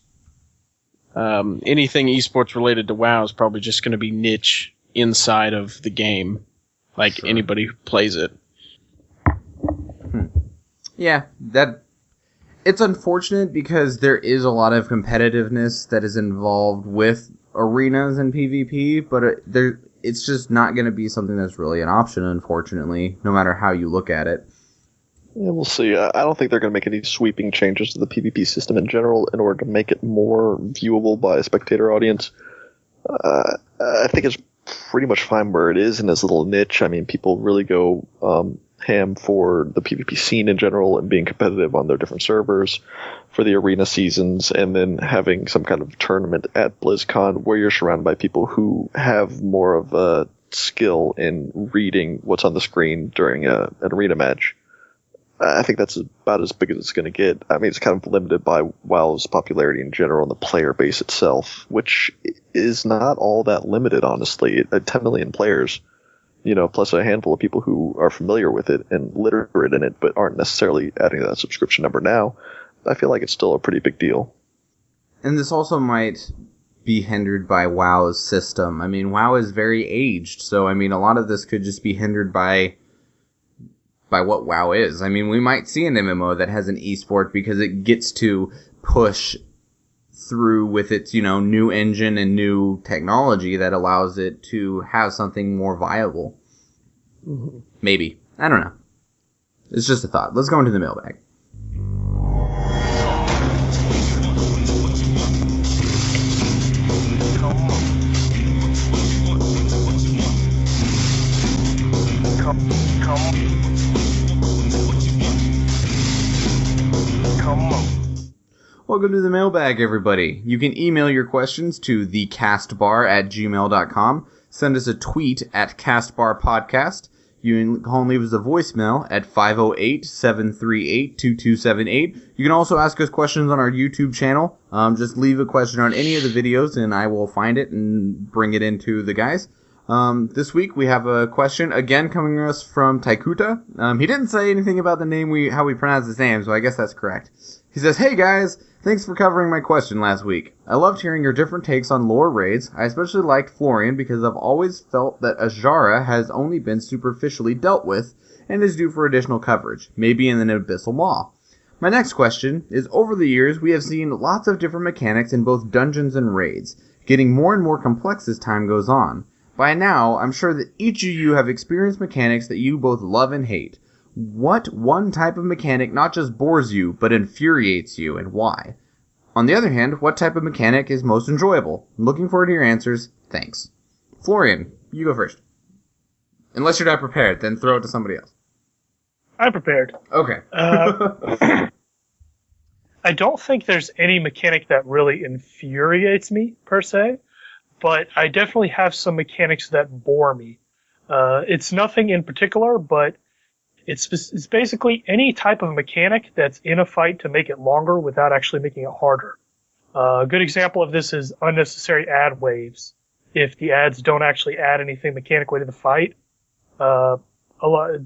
Anything esports related to WoW is probably just going to be niche inside of the game, like anybody who plays it. Yeah, it's unfortunate because there is a lot of competitiveness that is involved with arenas and PvP, but it's just not going to be something that's really an option, unfortunately, no matter how you look at it. Yeah, we'll see. I don't think they're going to make any sweeping changes to the PvP system in general in order to make it more viewable by a spectator audience. I think it's pretty much fine where it is in this little niche. I mean, people really go ham for the PvP scene in general and being competitive on their different servers for the arena seasons, and then having some kind of tournament at BlizzCon where you're surrounded by people who have more of a skill in reading what's on the screen during an arena match. I think that's about as big as it's going to get. I mean, it's kind of limited by WoW's popularity in general and the player base itself, which is not all that limited, honestly. 10 million players, plus a handful of people who are familiar with it and literate in it, but aren't necessarily adding to that subscription number now. I feel like it's still a pretty big deal. And this also might be hindered by WoW's system. I mean, WoW is very aged, so I mean, a lot of this could just be hindered by what WoW is. I mean, we might see an MMO that has an esport because it gets to push through with its, new engine and new technology that allows it to have something more viable. Mm-hmm. Maybe. I don't know. It's just a thought. Let's go into the mailbag. Welcome to the mailbag, everybody. You can email your questions to thecastbar@gmail.com. Send us a tweet at Castbar Podcast. You can call and leave us a voicemail at 508-738-2278. You can also ask us questions on our YouTube channel. Just leave a question on any of the videos, and I will find it and bring it into the guys. This week we have a question, again coming to us from Taikuta. He didn't say anything about the name, how we pronounce his name, so I guess that's correct. He says, "Hey guys, thanks for covering my question last week. I loved hearing your different takes on lore raids. I especially liked Florian because I've always felt that Azshara has only been superficially dealt with and is due for additional coverage, maybe in an Abyssal Maw. My next question is, over the years we have seen lots of different mechanics in both dungeons and raids, getting more and more complex as time goes on. By now, I'm sure that each of you have experienced mechanics that you both love and hate. What one type of mechanic not just bores you, but infuriates you, and why? On the other hand, what type of mechanic is most enjoyable? I'm looking forward to your answers. Thanks. Florian, you go first. Unless you're not prepared, then throw it to somebody else. I'm prepared. Okay. I don't think there's any mechanic that really infuriates me, per se, but I definitely have some mechanics that bore me. It's nothing in particular, but it's basically any type of mechanic that's in a fight to make it longer without actually making it harder. A good example of this is unnecessary ad waves. If the ads don't actually add anything mechanically to the fight,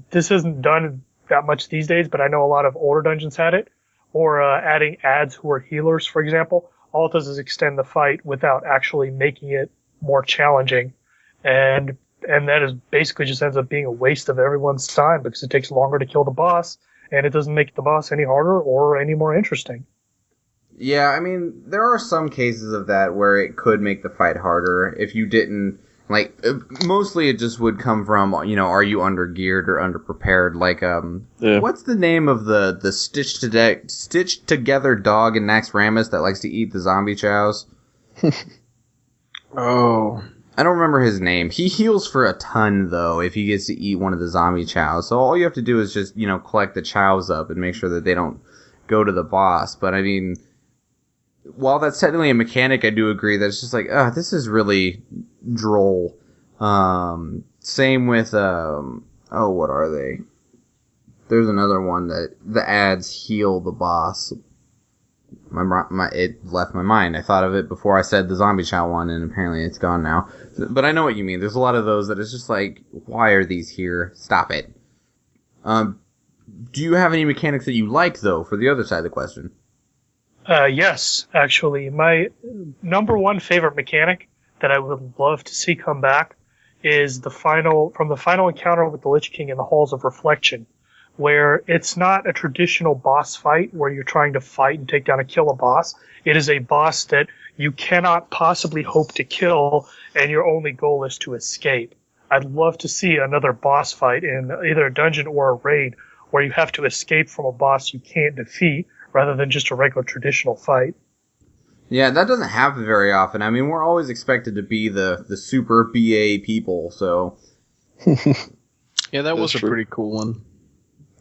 this isn't done that much these days, but I know a lot of older dungeons had it. Or adding ads who are healers, for example. All it does is extend the fight without actually making it more challenging. And that is basically just ends up being a waste of everyone's time because it takes longer to kill the boss, and it doesn't make the boss any harder or any more interesting. Yeah, I mean, there are some cases of that where it could make the fight harder if you didn't, like, mostly it just would come from, are you under-geared or under-prepared? Like, What's the name of the stitched together dog in Nax Ramus that likes to eat the zombie chows? Oh. I don't remember his name. He heals for a ton, though, if he gets to eat one of the zombie chows. So all you have to do is just, collect the chows up and make sure that they don't go to the boss. But, I mean, while that's technically a mechanic, I do agree that it's just like, this is really droll. Same with, what are they? There's another one that the ads heal the boss. It left my mind. I thought of it before I said the zombie chow one, and apparently it's gone now. But I know what you mean. There's a lot of those that it's just like, why are these here? Stop it. Do you have any mechanics that you like, though, for the other side of the question? Yes, actually. My number one favorite mechanic that I would love to see come back is the final encounter with the Lich King in the Halls of Reflection, where it's not a traditional boss fight where you're trying to fight and take down and kill a boss. It is a boss that you cannot possibly hope to kill, and your only goal is to escape. I'd love to see another boss fight in either a dungeon or a raid where you have to escape from a boss you can't defeat, rather than just a regular traditional fight. Yeah, that doesn't happen very often. I mean, we're always expected to be the super BA people, so... Yeah, that was a pretty cool one.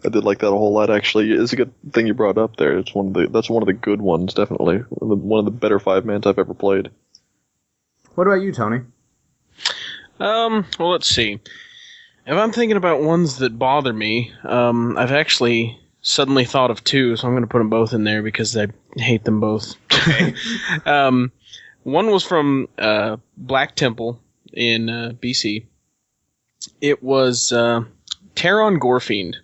I did like that a whole lot, actually. It's a good thing you brought up there. That's one of the good ones, definitely. One of the better 5-mans I've ever played. What about you, Tony? Well, let's see. If I'm thinking about ones that bother me, I've actually suddenly thought of two, so I'm going to put them both in there because I hate them both. Okay. One was from Black Temple in BC. It was Terron Gorefiend.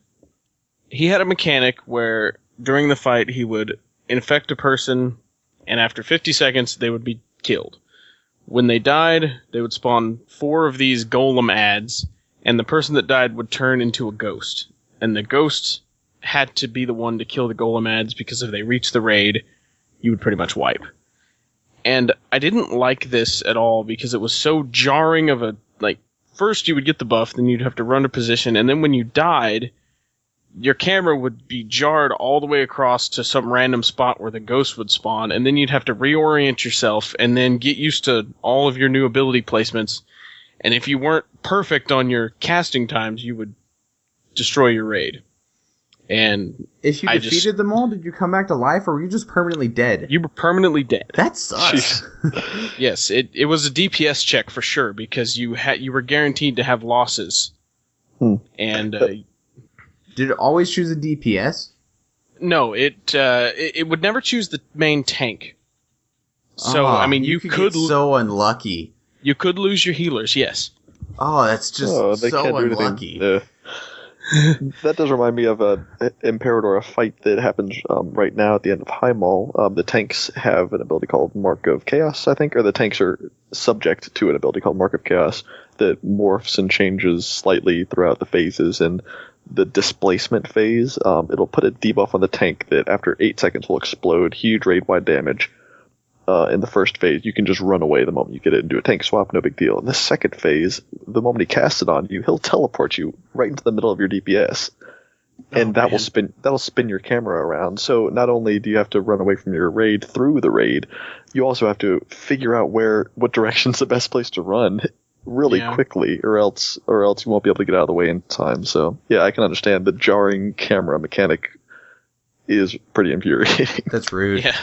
He had a mechanic where during the fight he would infect a person, and after 50 seconds they would be killed. When they died, they would spawn 4 of these golem ads, and the person that died would turn into a ghost. And the ghost had to be the one to kill the golem ads, because if they reached the raid, you would pretty much wipe. And I didn't like this at all, because it was so jarring of a, first you would get the buff, then you'd have to run to position, and then when you died, your camera would be jarred all the way across to some random spot where the ghost would spawn, and then you'd have to reorient yourself and then get used to all of your new ability placements. And if you weren't perfect on your casting times, you would destroy your raid. And if you defeated them all, did you come back to life, or were you just permanently dead? You were permanently dead. That sucks. Yes, it was a DPS check for sure, because you were guaranteed to have losses. And did it always choose a DPS? No, it would never choose the main tank. So I mean, you could get so unlucky. You could lose your healers, yes. Oh, that's just so unlucky. That does remind me of a Imperator, a fight that happens right now at the end of High Mall. The tanks have an ability called Mark of Chaos, I think, or the tanks are subject to an ability called Mark of Chaos that morphs and changes slightly throughout the phases. And the displacement phase, it'll put a debuff on the tank that after 8 seconds will explode, huge raid-wide damage. in the first phase, you can just run away the moment you get it and do a tank swap, no big deal. In the second phase, the moment he casts it on you, he'll teleport you right into the middle of your DPS. And that'll spin your camera around. So not only do you have to run away from your raid through the raid, you also have to figure out what direction's the best place to run really quickly, or else you won't be able to get out of the way in time. So yeah, I can understand the jarring camera mechanic is pretty infuriating. That's rude. Yeah.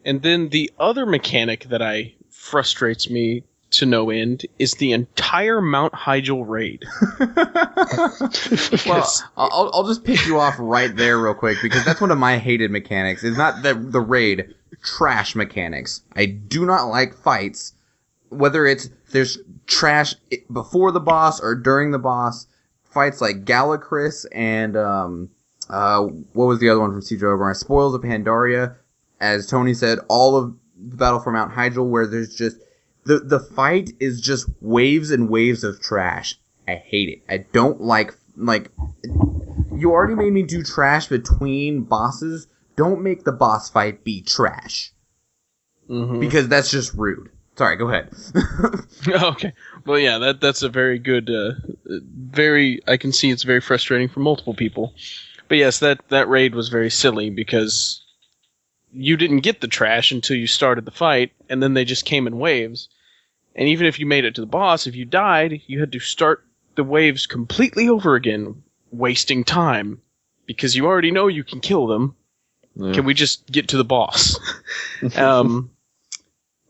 And then the other mechanic that frustrates me to no end is the entire Mount Hyjal raid. Well, I'll just pick you off right there real quick, because that's one of my hated mechanics. It's not the raid, trash mechanics. I do not like fights, whether there's trash before the boss or during the boss. Fights like Galacris and what was the other one from Siege of Oberon? Spoils of Pandaria. As Tony said, all of the Battle for Mount Hyjal, where there's just the fight is just waves and waves of trash. I hate it. I don't like you already made me do trash between bosses. Don't make the boss fight be trash. Mm-hmm. Because that's just rude. Sorry, go ahead. Okay. Well, yeah, that's a very good, I can see it's very frustrating for multiple people. But yes, that raid was very silly because you didn't get the trash until you started the fight, and then they just came in waves. And even if you made it to the boss, if you died, you had to start the waves completely over again, wasting time, because you already know you can kill them. Yeah. Can we just get to the boss?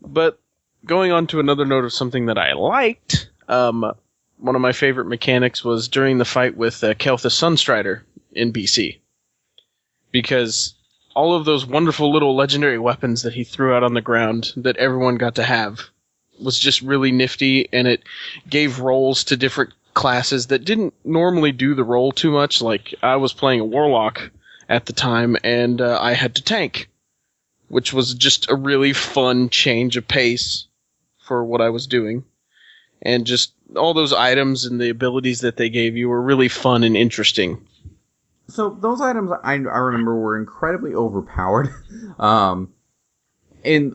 But going on to another note of something that I liked, one of my favorite mechanics was during the fight with Kel'Thas Sunstrider in BC. Because all of those wonderful little legendary weapons that he threw out on the ground that everyone got to have was just really nifty, and it gave roles to different classes that didn't normally do the role too much. Like, I was playing a Warlock at the time, and I had to tank, which was just a really fun change of pace for what I was doing. And just all those items and the abilities that they gave you were really fun and interesting. So those items I remember were incredibly overpowered. And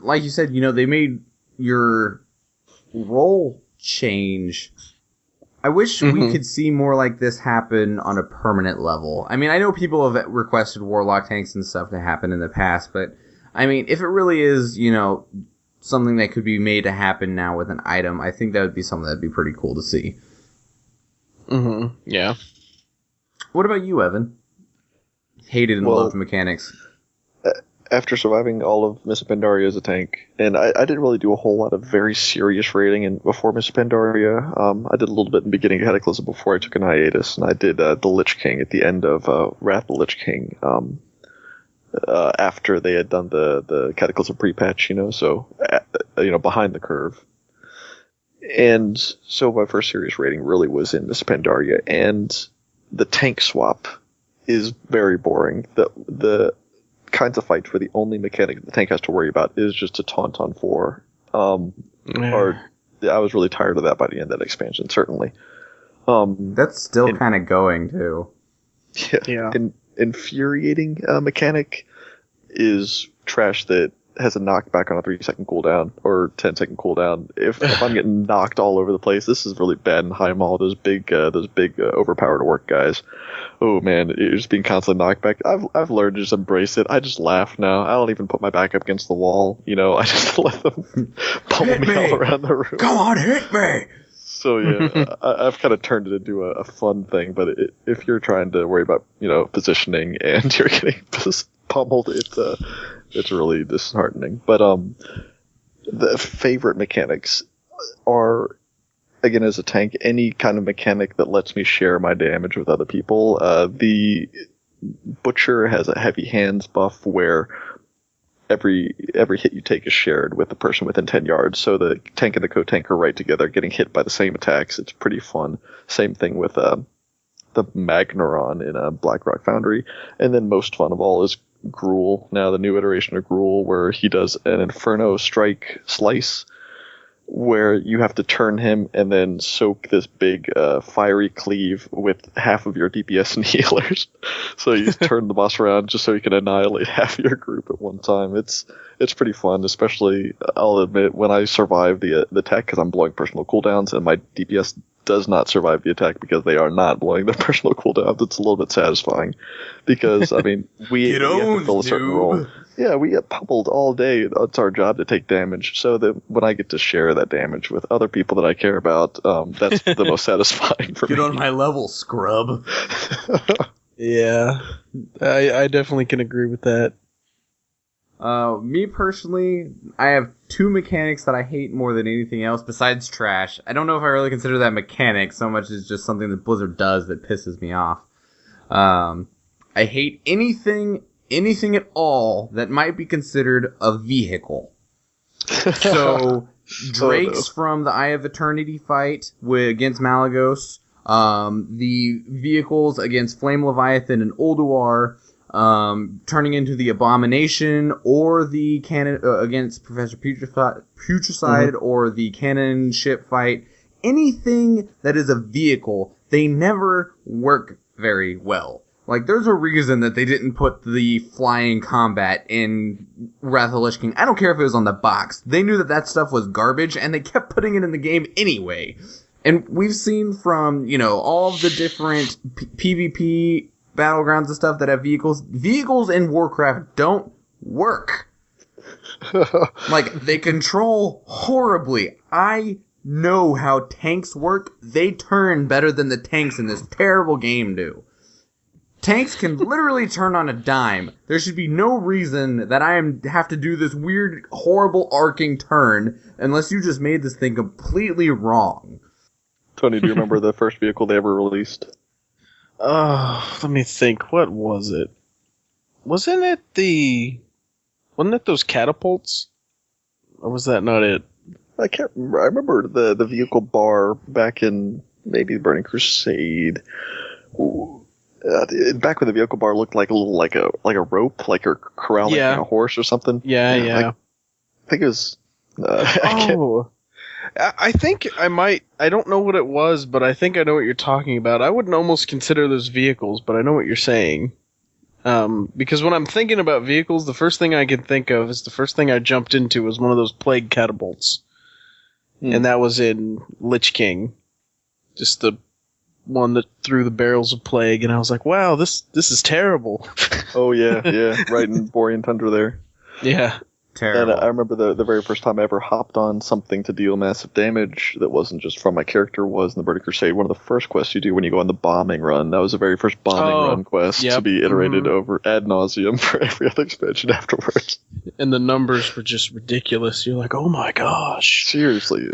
like you said, they made your role change. I wish we could see more like this happen on a permanent level. I mean, I know people have requested Warlock tanks and stuff to happen in the past, but I mean, if it really is, something that could be made to happen now with an item, I think that would be something that'd be pretty cool to see. Mm-hmm. Yeah. What about you, Evan? Hated and loved mechanics. After surviving all of Miss Pandaria as a tank, and I didn't really do a whole lot of very serious raiding before Miss Pandaria. I did a little bit in the beginning of Cataclysm before I took an hiatus, and I did the Lich King at the end of Wrath of the Lich King after they had done the Cataclysm pre-patch, so behind the curve. And so my first serious raiding really was in Miss Pandaria, and the tank swap is very boring. The kinds of fights where the only mechanic the tank has to worry about is just to taunt on 4. I was really tired of that by the end of that expansion, certainly. That's still kind of going, too. Yeah. Infuriating mechanic is trash that has a knockback on a 3-second cooldown or 10-second cooldown. If I'm getting knocked all over the place, this is really bad in high mall. Those big overpowered orc guys. Oh man, you're just being constantly knocked back. I've learned to just embrace it. I just laugh now. I don't even put my back up against the wall. I just let them pummel me all around the room. Come on, hit me! So yeah, I've kind of turned it into a fun thing. But if you're trying to worry about positioning and you're getting pummeled, it's really disheartening. But the favorite mechanics are, again, as a tank, any kind of mechanic that lets me share my damage with other people. The Butcher has a heavy hands buff where every hit you take is shared with the person within 10 yards. So the tank and the co-tank are right together, getting hit by the same attacks. It's pretty fun. Same thing with the Magneron in Blackrock Foundry. And then most fun of all is Gruul. Now the new iteration of Gruul, where he does an Inferno Strike Slice, where you have to turn him and then soak this big fiery cleave with half of your DPS and healers. So you just turn the boss around just so you can annihilate half your group at one time. It's pretty fun, especially, I'll admit, when I survive the attack, because I'm blowing personal cooldowns, and my DPS does not survive the attack because they are not blowing their personal cooldowns. It's a little bit satisfying. Because, I mean, we have to fill a certain role. Yeah, we get pummeled all day. It's our job to take damage. So that when I get to share that damage with other people that I care about, that's the most satisfying for me. Get on my level, scrub. Yeah, I definitely can agree with that. Me personally, I have two mechanics that I hate more than anything else besides trash. I don't know if I really consider that mechanic so much as just something that Blizzard does that pisses me off. I hate anything at all that might be considered a vehicle. So, Drakes from the Eye of Eternity fight against Malagos, the vehicles against Flame Leviathan and Ulduar, turning into the Abomination, or the cannon against Professor Putricide, or the cannon ship fight. Anything that is a vehicle, they never work very well. Like, there's a reason that they didn't put the flying combat in Wrath of the Lich King. I don't care if it was on the box. They knew that stuff was garbage, and they kept putting it in the game anyway. And we've seen from, all of the different PvP battlegrounds and stuff that have vehicles. Vehicles in Warcraft don't work. Like, they control horribly. I know how tanks work. They turn better than the tanks in this terrible game do. Tanks can literally turn on a dime. There should be no reason that I have to do this weird, horrible arcing turn unless you just made this thing completely wrong. Tony, do you remember the first vehicle they ever released? Let me think. What was it? Wasn't it those catapults? Or was that not it? I can't remember. I remember the vehicle bar back in maybe Burning Crusade. Back when the vehicle bar looked like a rope, like you're corralling a horse or something. Yeah. I think it was. I think I might. I don't know what it was, but I think I know what you're talking about. I wouldn't almost consider those vehicles, but I know what you're saying. Because when I'm thinking about vehicles, the first thing I can think of is the first thing I jumped into was one of those plague catapults, and that was in Lich King, just the one that threw the barrels of plague, and I was like, "Wow, this is terrible." Oh yeah, right in Borean Tundra there. Yeah. Terrible. And I remember the very first time I ever hopped on something to deal massive damage that wasn't just from my character was in the Burning Crusade. One of the first quests you do when you go on the bombing run. That was the very first bombing run quest to be iterated over ad nauseum for every other expansion afterwards. And the numbers were just ridiculous. You're like, oh my gosh. Seriously.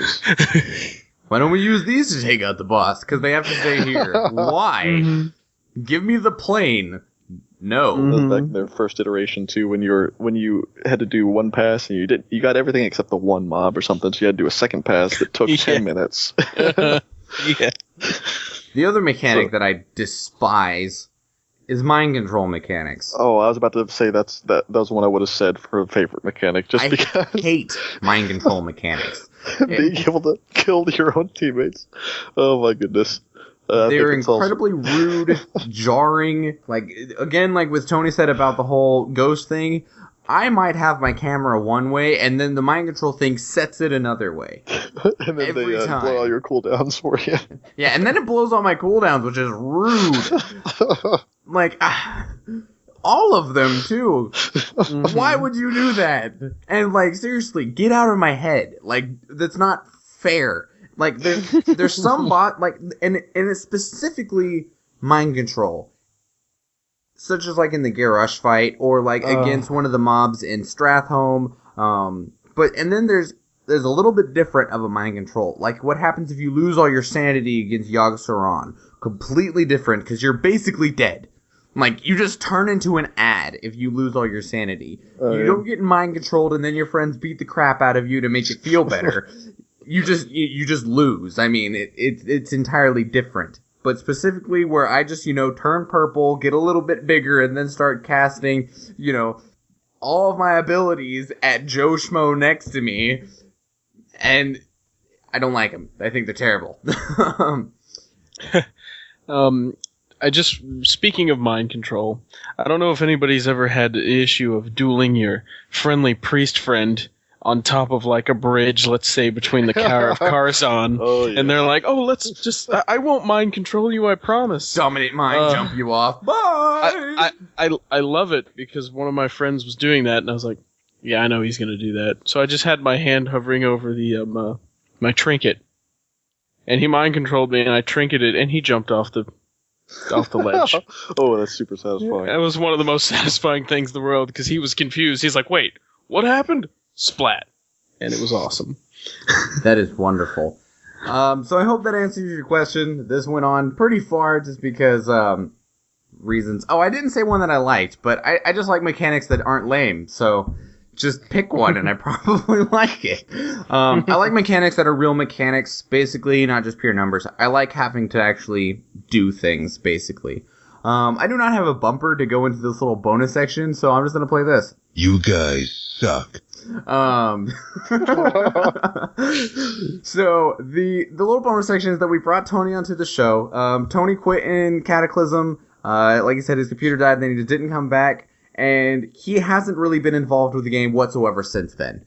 Why don't we use these to take out the boss? Because they have to stay here. Why? Give me the plane. No. Back in their first iteration too, when you had to do one pass and you got everything except the one mob or something, so you had to do a second pass that took 10 minutes. Yeah. The other mechanic that I despise is mind control mechanics. Oh, I was about to say that was one I would have said for a favorite mechanic, just because I hate mind control mechanics. Being able to kill your own teammates. Oh my goodness. They're incredibly rude, jarring. Like, again, like with Tony said about the whole ghost thing, I might have my camera one way, and then the mind control thing sets it another way. And then every they time. blow all your cooldowns for you. Yeah, and then it blows all my cooldowns, which is rude. Like, all of them, too. Why would you do that? And, like, seriously, get out of my head. Like, that's not fair. Like, there's some bot, like, and it's specifically mind control. Such as, like, in the Garrosh fight, or, like, against one of the mobs in Stratholme. And then there's a little bit different of a mind control. Like, what happens if you lose all your sanity against Yogg-Saron? Completely different, because you're basically dead. Like, you just turn into an ad if you lose all your sanity. You don't get mind controlled, and then your friends beat the crap out of you to make you feel better. You just lose. I mean, it's entirely different. But specifically where I just, turn purple, get a little bit bigger, and then start casting, all of my abilities at Joe Schmo next to me. And I don't like them. I think they're terrible. Speaking of mind control, I don't know if anybody's ever had the issue of dueling your friendly priest friend on top of like a bridge, let's say between the Tower of Karzan, and they're like, "Oh, let's just, I won't mind control you, I promise." Dominate mind, jump you off. Bye! I love it because one of my friends was doing that, and I was like, "Yeah, I know he's gonna do that." So I just had my hand hovering over the my trinket, and he mind controlled me, and I trinketed, and he jumped off the ledge. Oh, that's super satisfying. That was one of the most satisfying things in the world because he was confused. He's like, "Wait, what happened?" Splat. And it was awesome. That is wonderful. So I hope that answers your question. This went on pretty far just because reasons. Oh, I didn't say one that I liked, but I just like mechanics that aren't lame. So just pick one and I probably like it. I like mechanics that are real mechanics, basically, not just pure numbers. I like having to actually do things, basically. I do not have a bumper to go into this little bonus section, so I'm just going to play this. You guys suck. So the little bonus section is that we brought Tony onto the show. Tony quit in Cataclysm. Like I said, his computer died, then he just didn't come back, and he hasn't really been involved with the game whatsoever since then.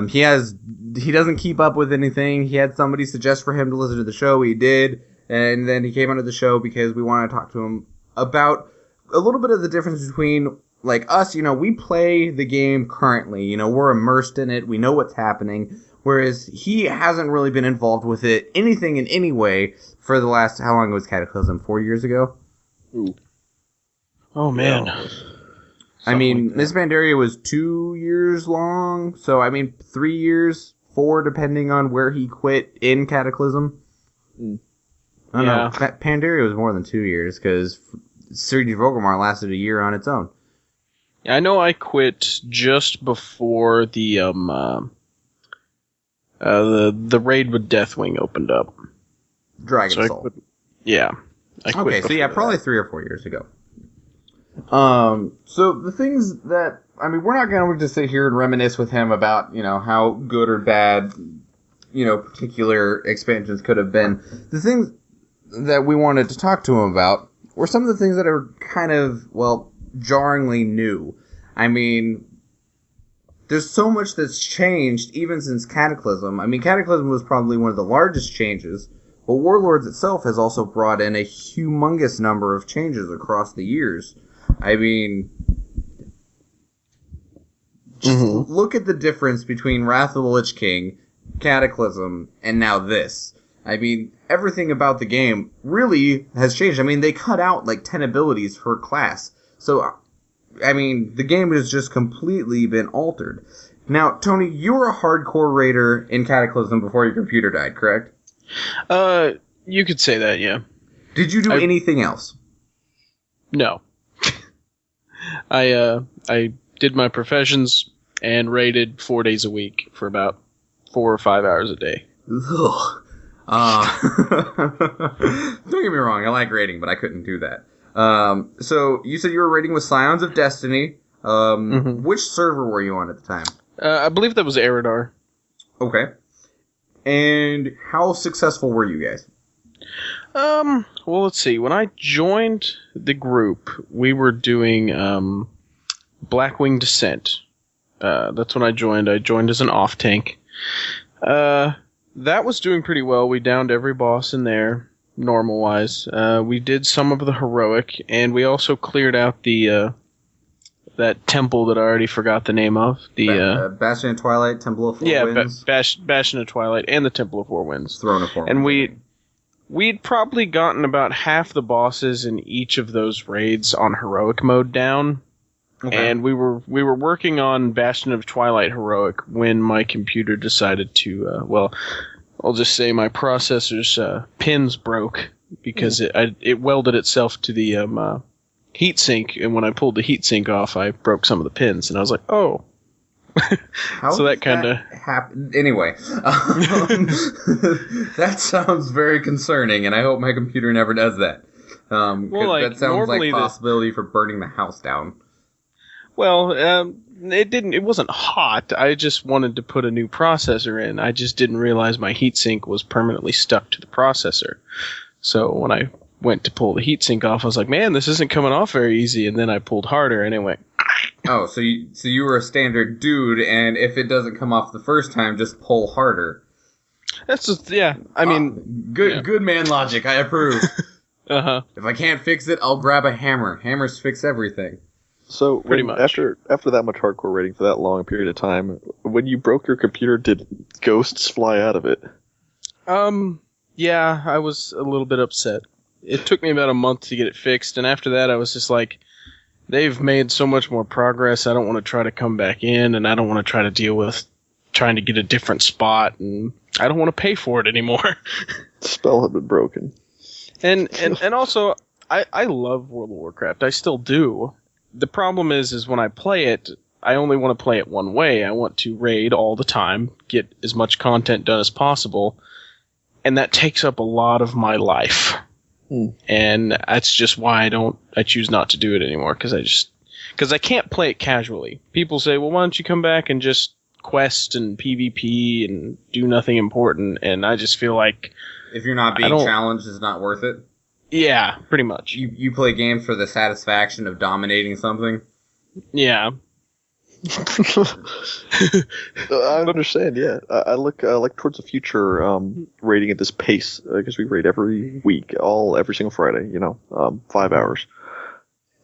He doesn't keep up with anything. He had somebody suggest for him to listen to the show. He did, and then he came onto the show because we wanted to talk to him about a little bit of the difference between, like, us, we play the game currently, we're immersed in it, we know what's happening, whereas he hasn't really been involved with it, anything in any way, for the last, how long was Cataclysm, 4 years ago? Ooh. Oh, man. Yeah. I mean, like Miss Pandaria was 2 years long, so, 3 years, 4, depending on where he quit in Cataclysm. I don't know, Pandaria was more than 2 years, because Sergi Vogelmar lasted a year on its own. I know I quit just before the raid with Deathwing opened up. Dragon Soul. I quit. Okay, so probably 3 or 4 years ago. So the things that, we're not going to just sit here and reminisce with him about, how good or bad, particular expansions could have been. The things that we wanted to talk to him about were some of the things that are kind of, jarringly new. There's so much that's changed even since Cataclysm. Cataclysm was probably one of the largest changes, but Warlords itself has also brought in a humongous number of changes across the years. Look at the difference between Wrath of the Lich King, Cataclysm, and now this. Everything about the game really has changed. They cut out 10 abilities per class. So, the game has just completely been altered. Now, Tony, you were a hardcore raider in Cataclysm before your computer died, correct? You could say that, yeah. Did you do anything else? No. I did my professions and raided 4 days a week for about 4 or 5 hours a day. Ugh. Don't get me wrong, I like raiding, but I couldn't do that. So you said you were raiding with Scions of Destiny. Which server were you on at the time? I believe that was Eridar. Okay. And how successful were you guys? Well, let's see. When I joined the group, we were doing Blackwing Descent. That's when I joined. I joined as an off-tank. That was doing pretty well. We downed every boss in there, normal-wise. We did some of the heroic, and we also cleared out the that temple that I already forgot the name of. The Bastion of Twilight, Temple of Four Winds. Bastion of Twilight and the Temple of Four Winds. Throne of Four Winds. And we'd probably gotten about half the bosses in each of those raids on heroic mode down. Okay. And we were working on Bastion of Twilight heroic when my computer decided to I'll just say my processor's pins broke because it welded itself to the heatsink, and when I pulled the heatsink off, I broke some of the pins, and I was like, oh. So that kind of happened. Anyway, that sounds very concerning, and I hope my computer never does that. That sounds like a possibility for burning the house down. Well, It wasn't hot. I just wanted to put a new processor in. I just didn't realize my heatsink was permanently stuck to the processor. So when I went to pull the heatsink off, I was like, man, this isn't coming off very easy. And then I pulled harder, and it went... Oh, so you were a standard dude, and if it doesn't come off the first time, just pull harder. That's just, yeah. I mean... Good man logic. I approve. Uh-huh. If I can't fix it, I'll grab a hammer. Hammers fix everything. So Pretty much. after that much hardcore rating for that long a period of time, when you broke your computer, did ghosts fly out of it? Yeah, I was a little bit upset. It took me about a month to get it fixed, and after that I was just like, they've made so much more progress, I don't want to try to come back in, and I don't want to try to deal with trying to get a different spot, and I don't want to pay for it anymore. The spell had been broken. And also, I love World of Warcraft. I still do. The problem is when I play it, I only want to play it one way. I want to raid all the time, get as much content done as possible, and that takes up a lot of my life. And that's just why I choose not to do it anymore, because I can't play it casually. People say, well, why don't you come back and just quest and PvP and do nothing important, and I just feel like... If you're not being challenged, it's not worth it? Yeah, pretty much. You play games for the satisfaction of dominating something? Yeah. I understand, yeah. I look towards the future, raiding at this pace, because we raid every week, every single Friday, 5 hours.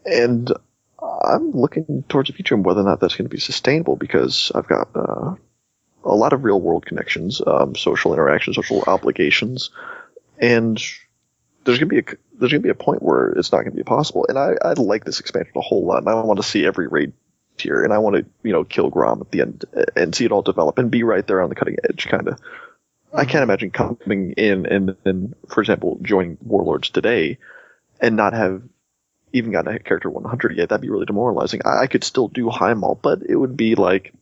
And I'm looking towards the future and whether or not that's going to be sustainable, because I've got a lot of real world connections, social interactions, social obligations, and there's gonna be a point where it's not gonna be possible. And I like this expansion a whole lot, and I want to see every raid tier, and I want to kill Grom at the end and see it all develop and be right there on the cutting edge, kind of. I can't imagine coming in and then, for example, joining Warlords today and not have even gotten a character 100 yet. That'd be really demoralizing. I could still do high maul, but it would be like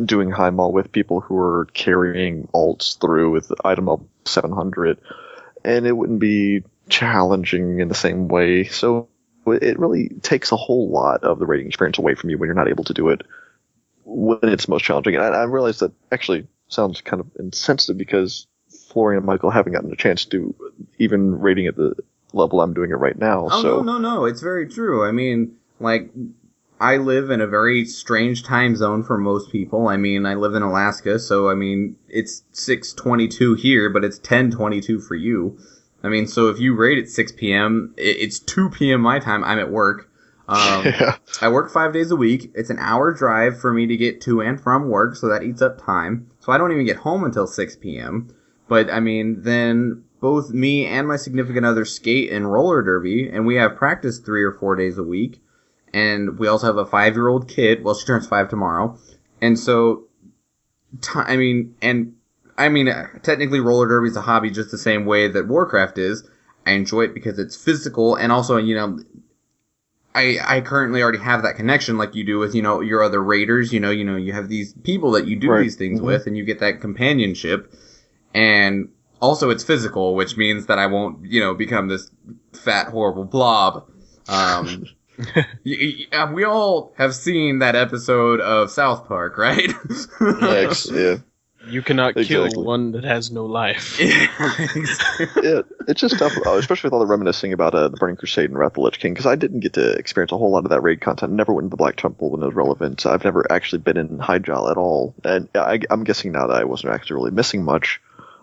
doing high maul with people who are carrying alts through with item up 700, and it wouldn't be challenging in the same way. So it really takes a whole lot of the raiding experience away from you when you're not able to do it when it's most challenging. And I realize that actually sounds kind of insensitive, because Florian and Michael haven't gotten a chance to do even raiding at the level I'm doing it right now. Oh, so. No, it's very true. I mean, like, I live in a very strange time zone for most people. I mean, I live in Alaska, so, I mean, it's 6:22 here, but it's 10:22 for you. I mean, so if you raid at 6 p.m., it's 2 p.m. my time. I'm at work. Yeah. I work 5 days a week. It's an hour drive for me to get to and from work, so that eats up time. So I don't even get home until 6 p.m. But, I mean, then both me and my significant other skate and roller derby, and we have practice 3 or 4 days a week. And we also have a 5-year-old kid. Well, she turns 5 tomorrow. And so, technically roller derby is a hobby just the same way that Warcraft is. I enjoy it because it's physical, and also, I currently already have that connection like you do with, your other raiders. You have these people that you do these things with, and you get that companionship. And also it's physical, which means that I won't, become this fat, horrible blob. We all have seen that episode of South Park, right? Yeah. You cannot kill one that has no life. Yeah, it's just tough, especially with all the reminiscing about the Burning Crusade and Wrath of the Lich King, because I didn't get to experience a whole lot of that raid content. Never went into the Black Temple when it was relevant. I've never actually been in Hyjal at all, and I'm guessing now that I wasn't actually really missing much.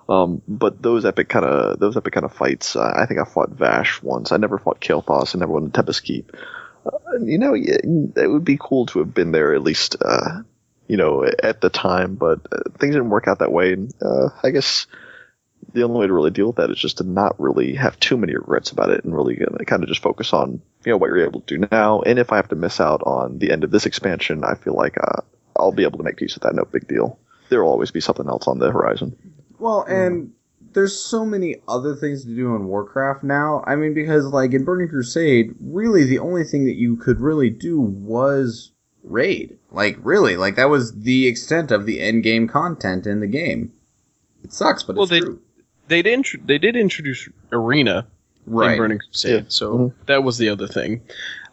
But those epic kind of fights, I think I fought Vash once. I never fought Kael'thas. I never went to Tempest Keep. It would be cool to have been there at least, at the time, but things didn't work out that way. And I guess the only way to really deal with that is just to not really have too many regrets about it, and really kind of just focus on, what you're able to do now. And if I have to miss out on the end of this expansion, I feel like I'll be able to make peace with that. No big deal. There will always be something else on the horizon. Well, and there's so many other things to do in Warcraft now. I mean, because, like, in Burning Crusade, really the only thing that you could really do was raid. Like, really. Like, that was the extent of the end-game content in the game. It sucks, but it's true. They did introduce Arena in Burning Crusade, so that was the other thing.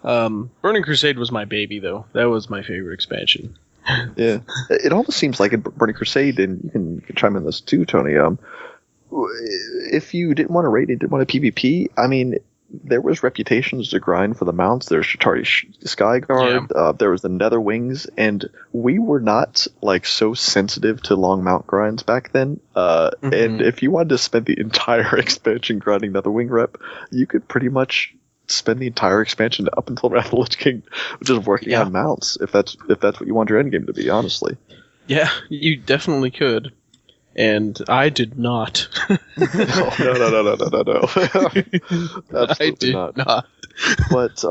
Burning Crusade was my baby, though. That was my favorite expansion. Yeah, it almost seems like in Burning Crusade, and you can chime in this too, Tony. If you didn't want to raid, didn't want to PvP, I mean, there was reputations to grind for the mounts. There's Shatari Skyguard. There was the Nether Wings, and we were not like so sensitive to long mount grinds back then. And if you wanted to spend the entire expansion grinding Nether Wing rep, you could pretty much spend the entire expansion up until Wrath of the Lich King just working on mounts, if that's what you want your endgame to be, honestly. Yeah, you definitely could. And I did not. No. I did not. But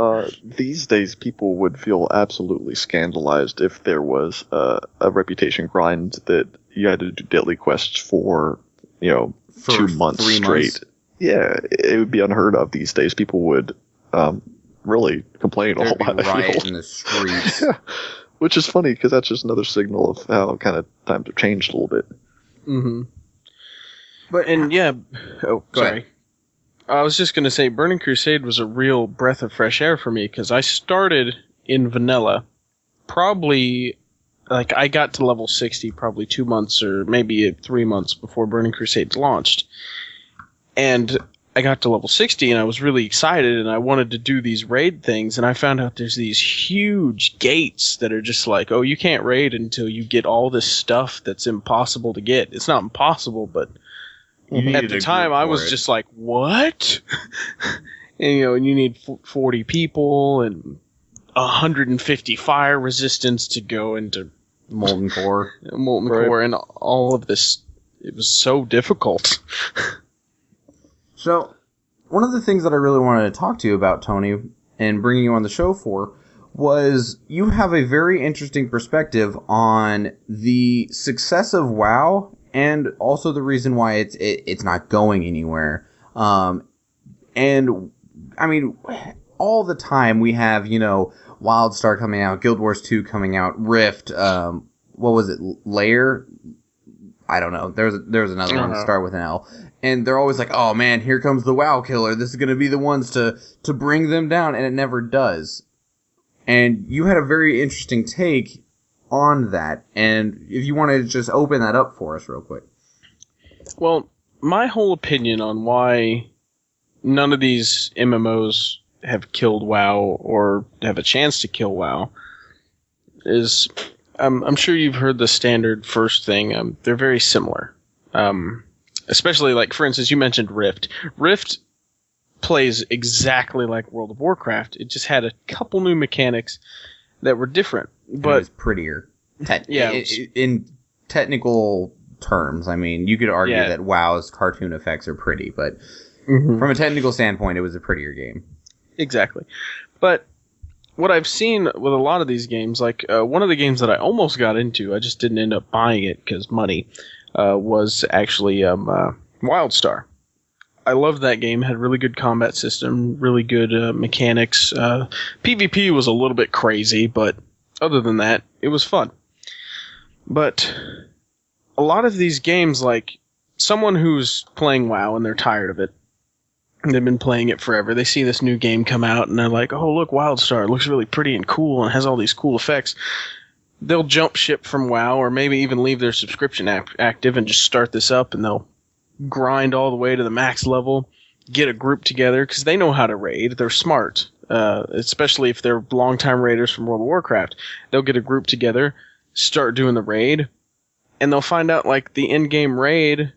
these days, people would feel absolutely scandalized if there was a reputation grind that you had to do daily quests for 2 months 3 straight. months. Yeah, it would be unheard of these days. People would really complain a whole lot. Riot in the streets. Yeah. Which is funny, because that's just another signal of how kind of times have changed a little bit. Mm-hmm. But Go sorry. Ahead. I was just going to say, Burning Crusade was a real breath of fresh air for me, because I started in vanilla. Probably, I got to level 60 probably 2 months or maybe 3 months before Burning Crusade launched. And I got to level 60 and I was really excited and I wanted to do these raid things, and I found out there's these huge gates that are just like, oh, you can't raid until you get all this stuff that's impossible to get. It's not impossible, but at the time I was just like, what? And you need 40 people and 150 fire resistance to go into Molten Core. Core and all of this. It was so difficult. So, one of the things that I really wanted to talk to you about, Tony, and bringing you on the show for, was you have a very interesting perspective on the success of WoW and also the reason why it's not going anywhere. And, I mean, all the time we have, WildStar coming out, Guild Wars 2 coming out, Rift, what was it, Lair? I don't know. There's another one to start with an L. And they're always like, oh man, here comes the WoW killer. This is going to be the ones to bring them down. And it never does. And you had a very interesting take on that. And if you want to just open that up for us real quick. Well, my whole opinion on why none of these MMOs have killed WoW or have a chance to kill WoW is... I'm sure you've heard the standard first thing. They're very similar. Especially, for instance, you mentioned Rift. Rift plays exactly like World of Warcraft. It just had a couple new mechanics that were different. But it was prettier. In technical terms, I mean, you could argue that WoW's cartoon effects are pretty, but from a technical standpoint, it was a prettier game. Exactly. But... what I've seen with a lot of these games, one of the games that I almost got into, I just didn't end up buying it because money, was actually WildStar. I loved that game. It had a really good combat system, really good mechanics. PvP was a little bit crazy, but other than that, it was fun. But a lot of these games, someone who's playing WoW and they're tired of it, they've been playing it forever. They see this new game come out, and they're like, oh, look, WildStar. It looks really pretty and cool and has all these cool effects. They'll jump ship from WoW or maybe even leave their subscription active and just start this up, and they'll grind all the way to the max level, get a group together, because they know how to raid. They're smart, especially if they're longtime raiders from World of Warcraft. They'll get a group together, start doing the raid, and they'll find out, the in-game raid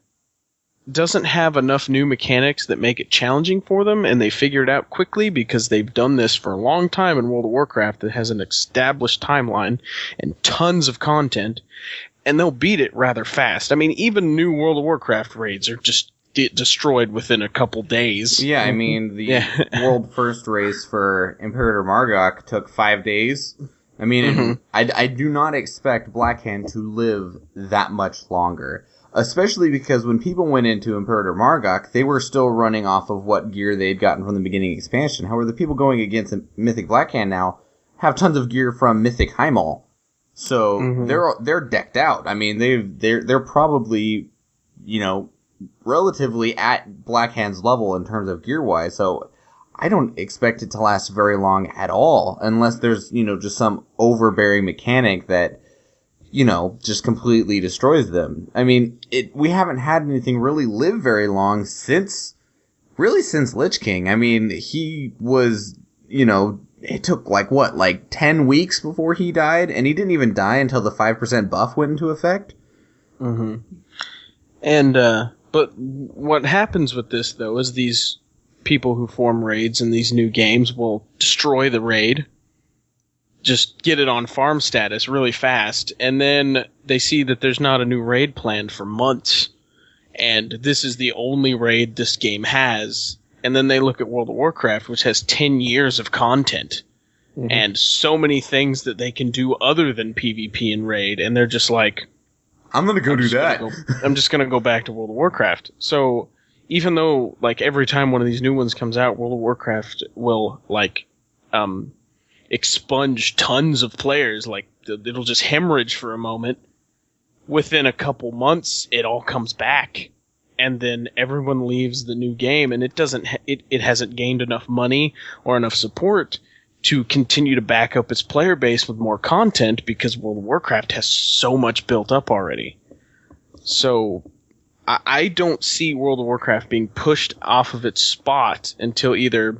doesn't have enough new mechanics that make it challenging for them, and they figure it out quickly because they've done this for a long time in World of Warcraft that has an established timeline and tons of content, and they'll beat it rather fast. I mean, even new World of Warcraft raids are just destroyed within a couple days. Yeah, I mean, the world first race for Imperator Margok took 5 days. I mean, I do not expect Blackhand to live that much longer. Especially because when people went into Imperator Margok, they were still running off of what gear they'd gotten from the beginning expansion. However, the people going against Mythic Blackhand now have tons of gear from Mythic Heimal. So they're decked out. I mean, they're probably, relatively at Blackhand's level in terms of gear-wise. So I don't expect it to last very long at all, unless there's, just some overbearing mechanic that, just completely destroys them. I mean, we haven't had anything really live very long since Lich King. I mean, he was, it took 10 weeks before he died, and he didn't even die until the 5% buff went into effect. Mm-hmm. And, but what happens with this, though, is these people who form raids in these new games will destroy the raid, just get it on farm status really fast, and then they see that there's not a new raid planned for months, and this is the only raid this game has, and then they look at World of Warcraft, which has 10 years of content, and so many things that they can do other than PvP and raid, and they're just like, I'm gonna go do that. I'm just gonna go back to World of Warcraft. So even though, every time one of these new ones comes out, World of Warcraft will, expunge tons of players. It'll just hemorrhage for a moment. Within a couple months, it all comes back. And then everyone leaves the new game, and it hasn't gained enough money or enough support to continue to back up its player base with more content because World of Warcraft has so much built up already. So I don't see World of Warcraft being pushed off of its spot until either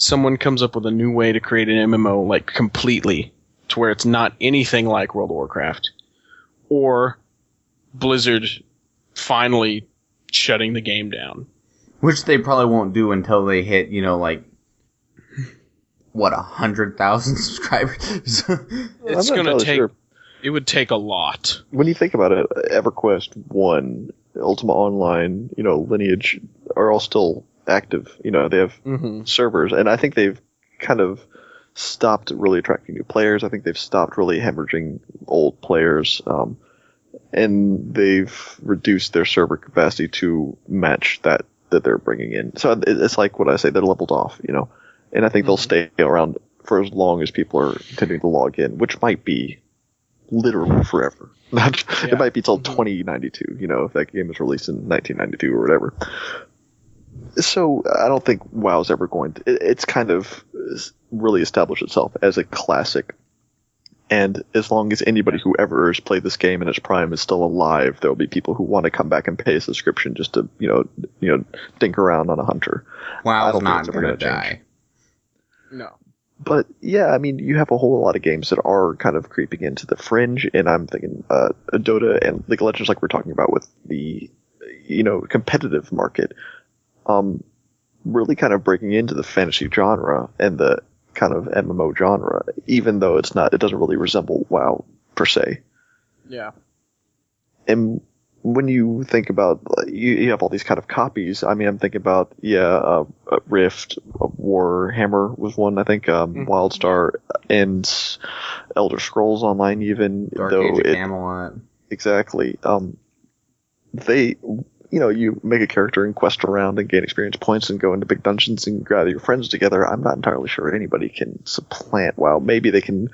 someone comes up with a new way to create an MMO completely to where it's not anything like World of Warcraft, or Blizzard finally shutting the game down. Which they probably won't do until they hit, 100,000 subscribers? It's going to take... Sure. It would take a lot. When you think about it, EverQuest 1, Ultima Online, Lineage are all still active. They have servers, and I think they've kind of stopped really attracting new players. I think they've stopped really hemorrhaging old players, and they've reduced their server capacity to match that they're bringing in. So it's like what I say, they're leveled off, and I think they'll stay around for as long as people are continuing to log in, which might be literally forever. It might be till 2092, if that game is released in 1992 or whatever. So I don't think WoW's ever going to... It's kind of really established itself as a classic. And as long as anybody who ever has played this game in its prime is still alive, there'll be people who want to come back and pay a subscription just to, dink around on a hunter. WoW's not going to die. No. But, yeah, I mean, you have a whole lot of games that are kind of creeping into the fringe, and I'm thinking Dota and League of Legends, like we're talking about with the, competitive market, really kind of breaking into the fantasy genre and the kind of MMO genre, even though it doesn't really resemble WoW, per se. Yeah. And when you think about, you have all these kind of copies. I mean, I'm thinking about, Rift, Warhammer was one, I think, WildStar, and Elder Scrolls Online even. Dark Age of Camelot. Exactly. They, you make a character and quest around and gain experience points and go into big dungeons and gather your friends together. I'm not entirely sure anybody can supplant WoW. Maybe they can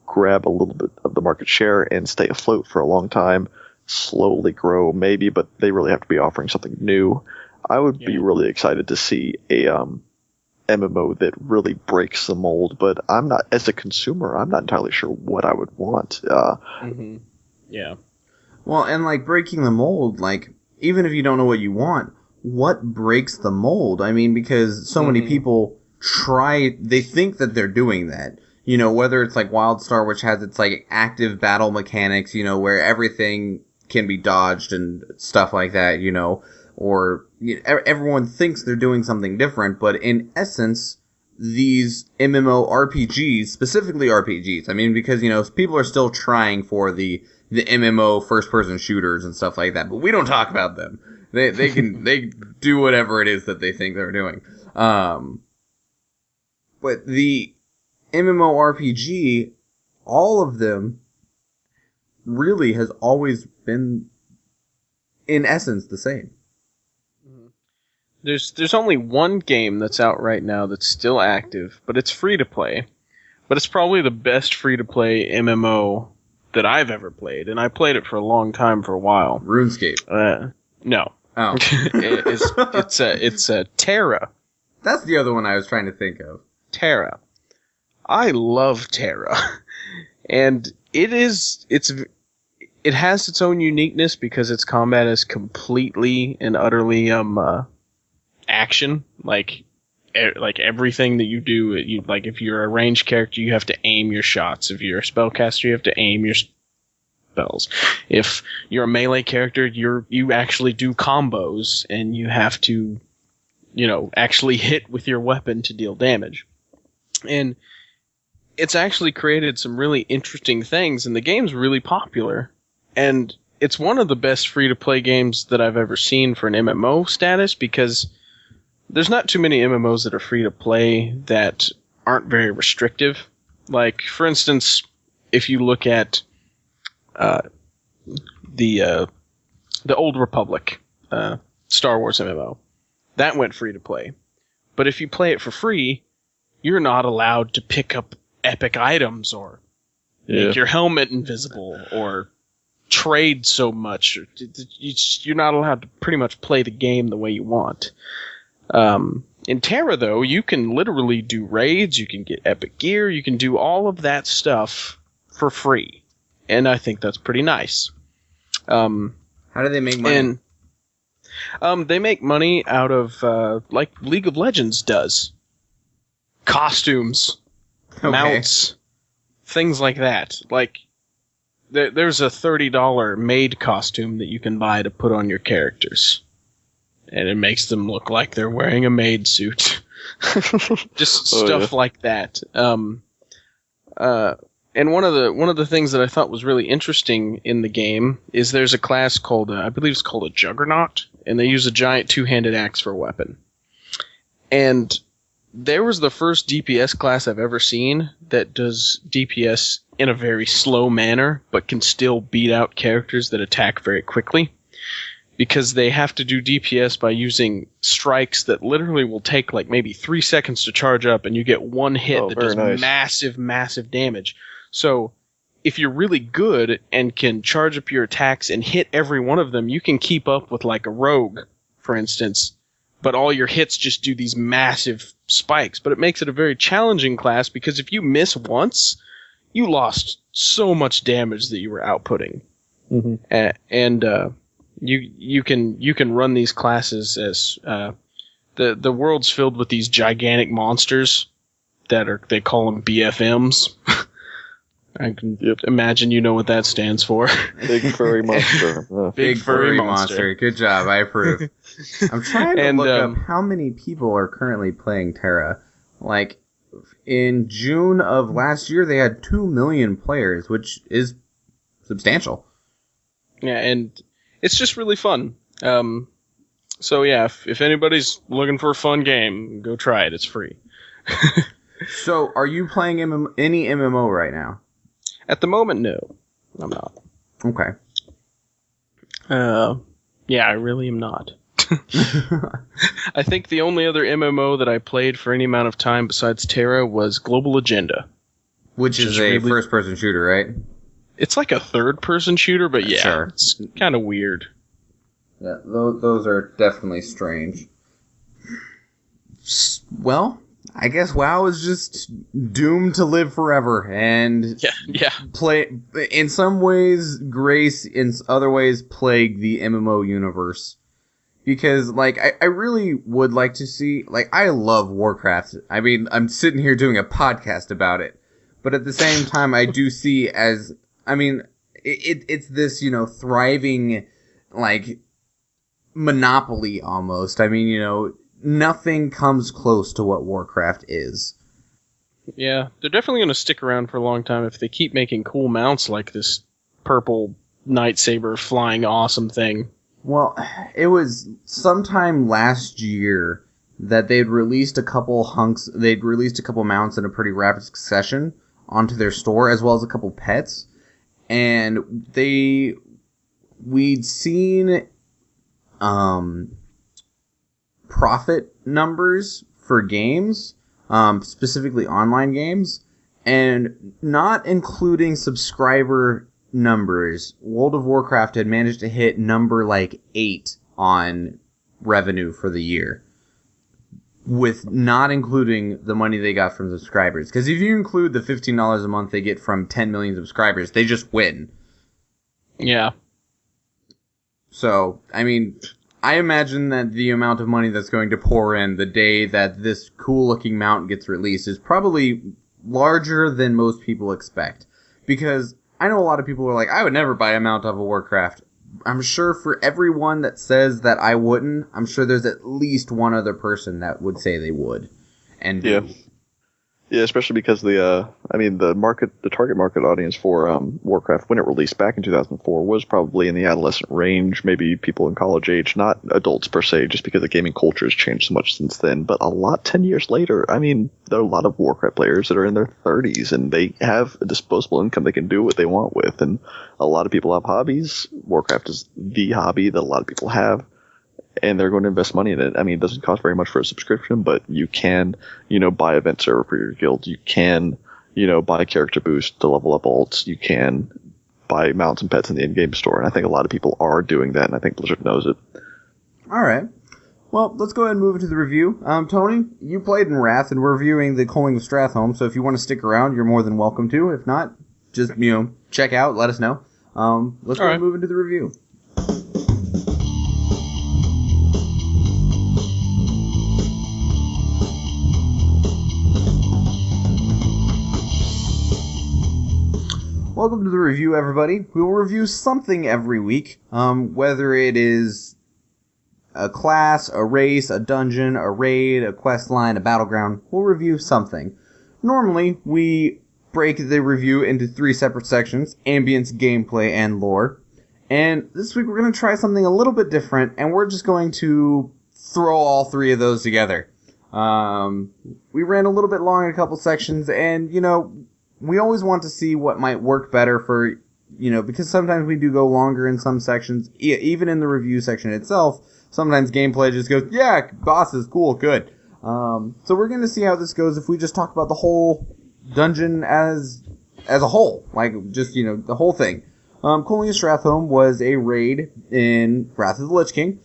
grab a little bit of the market share and stay afloat for a long time, slowly grow maybe, but they really have to be offering something new. I would be really excited to see a MMO that really breaks the mold, but I'm not, as a consumer, I'm not entirely sure what I would want. Yeah. Well, and breaking the mold, even if you don't know what you want, what breaks the mold? I mean, because so many people they think that they're doing that. Whether it's WildStar, which has its active battle mechanics, where everything can be dodged and stuff like that, or everyone thinks they're doing something different, but in essence, these MMO RPGs, specifically RPGs, I mean, because, people are still trying for the MMO first-person shooters and stuff like that, but we don't talk about them. They do whatever it is that they think they're doing. But the MMORPG, all of them really has always been, in essence, the same. There's only one game that's out right now that's still active, but it's free to play. But it's probably the best free to play MMO that I've ever played, and I played it for a long time for a while. RuneScape. No. Oh. It's Terra. That's the other one I was trying to think of. Terra. I love Terra. And it has its own uniqueness because its combat is completely and utterly action. Like everything that you do, if you're a ranged character, you have to aim your shots. If you're a spellcaster, you have to aim your spells. If you're a melee character, you actually do combos, and you have to, actually hit with your weapon to deal damage. And it's actually created some really interesting things, and the game's really popular. And it's one of the best free-to-play games that I've ever seen for an MMO status, because there's not too many MMOs that are free-to-play that aren't very restrictive. Like, for instance, if you look at the Old Republic Star Wars MMO, that went free-to-play. But if you play it for free, you're not allowed to pick up epic items or make your helmet invisible or trade so much. You're not allowed to pretty much play the game the way you want. In Terra, though, you can literally do raids, you can get epic gear, you can do all of that stuff for free. And I think that's pretty nice. How do they make money? And they make money out of, like League of Legends does. Costumes, mounts, things like that. Like, there's a $30 maid costume that you can buy to put on your characters. And it makes them look like they're wearing a maid suit. Just stuff like that. And one of the things that I thought was really interesting in the game is there's a class called, I believe it's called a Juggernaut, and they use a giant two-handed axe for a weapon. And there was the first DPS class I've ever seen that does DPS in a very slow manner, but can still beat out characters that attack very quickly. Because they have to do DPS by using strikes that literally will take like maybe 3 seconds to charge up, and you get one hit that does massive, massive damage. So if you're really good and can charge up your attacks and hit every one of them, you can keep up with like a rogue, for instance, but all your hits just do these massive spikes. But it makes it a very challenging class because if you miss once, you lost so much damage that you were outputting. Mm-hmm. You can run these classes as the world's filled with these gigantic monsters they call them BFMs. I can imagine you know what that stands for. Big furry monster. Big furry monster. Good job, I approve. I'm trying to look up how many people are currently playing Terra. Like, in June of last year, they had 2 million players, which is substantial. Yeah, and it's just really fun. So yeah, if anybody's looking for a fun game, go try it. It's free. So, are you playing any MMO right now? At the moment, no. I'm not. Okay. Yeah, I really am not. I think the only other MMO that I played for any amount of time besides Terra was Global Agenda. Which is a first-person shooter, right? It's like a third-person shooter, but yeah, sure. It's kind of weird. Yeah, those are definitely strange. Well, I guess WoW is just doomed to live forever, and play. In some ways, grace. In other ways, plague the MMO universe. Because, like, I really would like to see. Like, I love Warcraft. I mean, I'm sitting here doing a podcast about it, but at the same time, I do see as. I mean, it's this, thriving, like, monopoly almost. I mean, nothing comes close to what Warcraft is. Yeah, they're definitely going to stick around for a long time if they keep making cool mounts like this purple lightsaber flying awesome thing. Well, it was sometime last year that they'd released a couple mounts in a pretty rapid succession onto their store, as well as a couple pets. And we'd seen profit numbers for games, specifically online games, and not including subscriber numbers. World of Warcraft had managed to hit number like 8 on revenue for the year. with not including the money they got from subscribers. Because if you include the $15 a month they get from 10 million subscribers, they just win. Yeah. So, I mean, I imagine that the amount of money that's going to pour in the day that this cool-looking mount gets released is probably larger than most people expect. Because I know a lot of people are like, I would never buy a mount of a Warcraft. I'm sure for everyone that says that I wouldn't, I'm sure there's at least one other person that would say they would. And do. Yeah, especially because the target market audience for Warcraft when it released back in 2004 was probably in the adolescent range, maybe people in college age, not adults per se, just because the gaming culture has changed so much since then. But a lot 10 years later, I mean, there are a lot of Warcraft players that are in their 30s and they have a disposable income they can do what they want with. And a lot of people have hobbies. Warcraft is the hobby that a lot of people have. And they're going to invest money in it. I mean, it doesn't cost very much for a subscription, but you can, buy event server for your guild. You can, buy character boost to level up alts. You can buy mounts and pets in the in-game store. And I think a lot of people are doing that, and I think Blizzard knows it. All right. Well, let's go ahead and move into the review. Tony, you played in Wrath, and we're reviewing the Culling of Stratholme, so if you want to stick around, you're more than welcome to. If not, just, check out, let us know. Let's go ahead and move into the review. Welcome to the review, everybody. We will review something every week, whether it is a class, a race, a dungeon, a raid, a quest line, a battleground. We'll review something. Normally, we break the review into 3 separate sections: ambience, gameplay, and lore. And this week we're going to try something a little bit different, and we're just going to throw all 3 of those together. We ran a little bit long in a couple sections, and, we always want to see what might work better for, because sometimes we do go longer in some sections, even in the review section itself. Sometimes gameplay just goes, yeah, bosses, cool, good. So we're going to see how this goes if we just talk about the whole dungeon as a whole, like just, the whole thing. Culling of Stratholme was a raid in Wrath of the Lich King,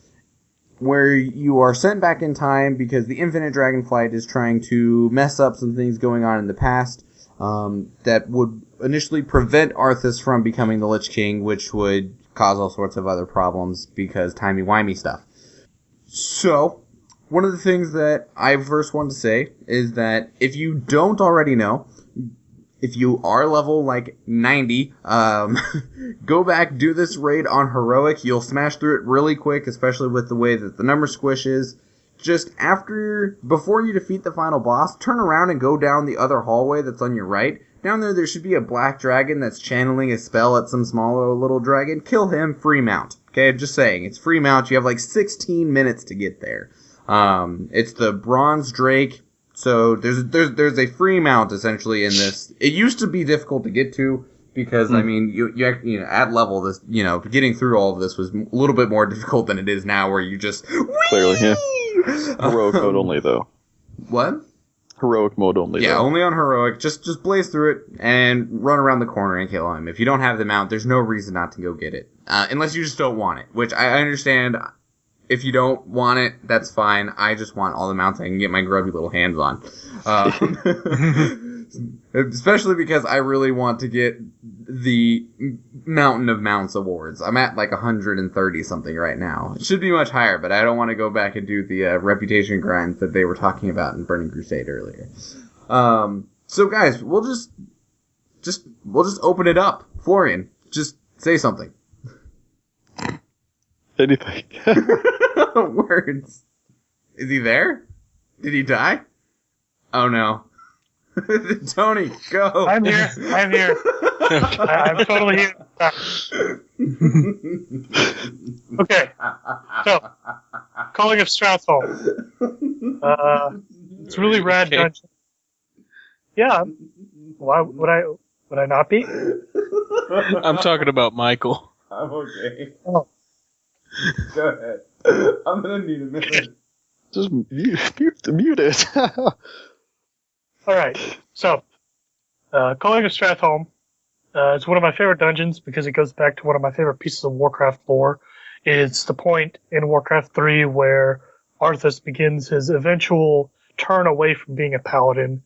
where you are sent back in time because the Infinite Dragonflight is trying to mess up some things going on in the past. That would initially prevent Arthas from becoming the Lich King, which would cause all sorts of other problems because timey-wimey stuff. So, one of the things that I first want to say is that if you don't already know, if you are level, 90, go back, do this raid on Heroic. You'll smash through it really quick, especially with the way that the number squish is. Just before you defeat the final boss, turn around and go down the other hallway that's on your right. Down there should be a black dragon that's channeling a spell at some smaller little dragon. Kill him, free mount. Okay, just saying, it's free mount. You have 16 minutes to get there. It's the Bronze Drake, so there's a free mount essentially in this. It used to be difficult to get to because you at level this getting through all of this was a little bit more difficult than it is now, where you just clearly, yeah. Heroic mode only, though. What? Heroic mode only, yeah, though. Only on Heroic. Just blaze through it and run around the corner and kill him. If you don't have the mount, there's no reason not to go get it. Unless you just don't want it, which I understand. If you don't want it, that's fine. I just want all the mounts I can get my grubby little hands on. Especially because I really want to get the Mountain of Mounts awards. I'm at 130 something right now. It should be much higher, but I don't want to go back and do the reputation grind that they were talking about in Burning Crusade earlier. So guys, we'll just open it up. Florian, just say something. Anything. Words. Is he there? Did he die? Oh no. Tony, go. I'm here. I'm totally here. Okay. So, Culling of Stratholme. It's a really rad dungeon. Yeah. Why would I not be? I'm talking about Michael. I'm okay. Oh. Go ahead. I'm gonna need a minute. Just mute it. Alright, so, Culling of Stratholme is one of my favorite dungeons because it goes back to one of my favorite pieces of Warcraft lore. It's the point in Warcraft 3 where Arthas begins his eventual turn away from being a paladin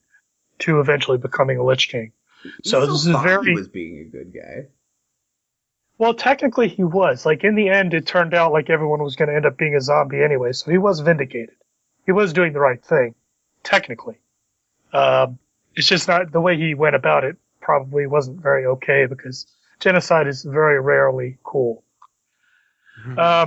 to eventually becoming a Lich King. So this is very. He was being a good guy. Well, technically he was. Like, in the end, it turned out like everyone was going to end up being a zombie anyway, so he was vindicated. He was doing the right thing, technically. It's just not the way he went about it. Probably wasn't very okay because genocide is very rarely cool. There's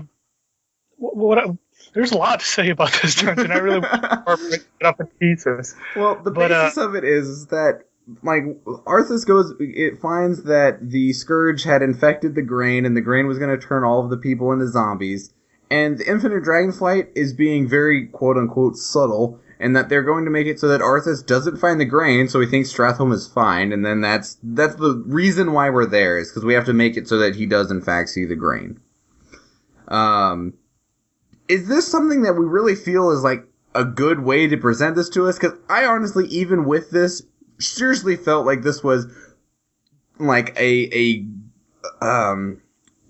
a lot to say about this dungeon. I really want to break it up in pieces. Well, the basis of it is that, like, Arthas it finds that the Scourge had infected the grain, and the grain was going to turn all of the people into zombies. And the Infinite Dragonflight is being very, quote-unquote, subtle, and that they're going to make it so that Arthas doesn't find the grain, so he thinks Stratholme is fine, and then that's the reason why we're there, is because we have to make it so that he does, in fact, see the grain. Is this something that we really feel is, like, a good way to present this to us? Because I honestly, even with this, seriously felt like this was, like,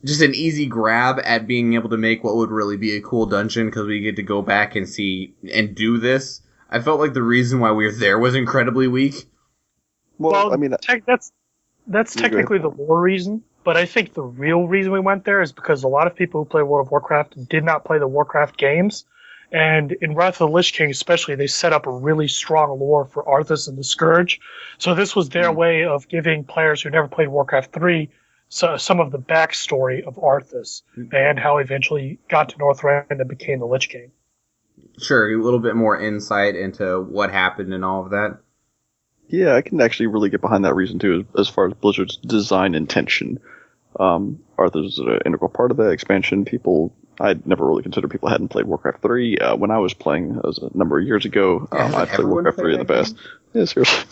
just an easy grab at being able to make what would really be a cool dungeon, because we get to go back and see and do this. I felt like the reason why we were there was incredibly weak. Well, I mean, that's technically the lore reason, but I think the real reason we went there is because a lot of people who play World of Warcraft did not play the Warcraft games, and in Wrath of the Lich King especially, they set up a really strong lore for Arthas and the Scourge, so this was their way of giving players who never played Warcraft 3 some of the backstory of Arthas and how he eventually got to Northrend and became the Lich King. Sure, a little bit more insight into what happened and all of that. Yeah, I can actually really get behind that reason too, as far as Blizzard's design intention. Arthas is an integral part of the expansion. I'd never really considered people hadn't played Warcraft 3. When I was playing, that was a number of years ago, I played Warcraft 3 in the past. Yeah, seriously.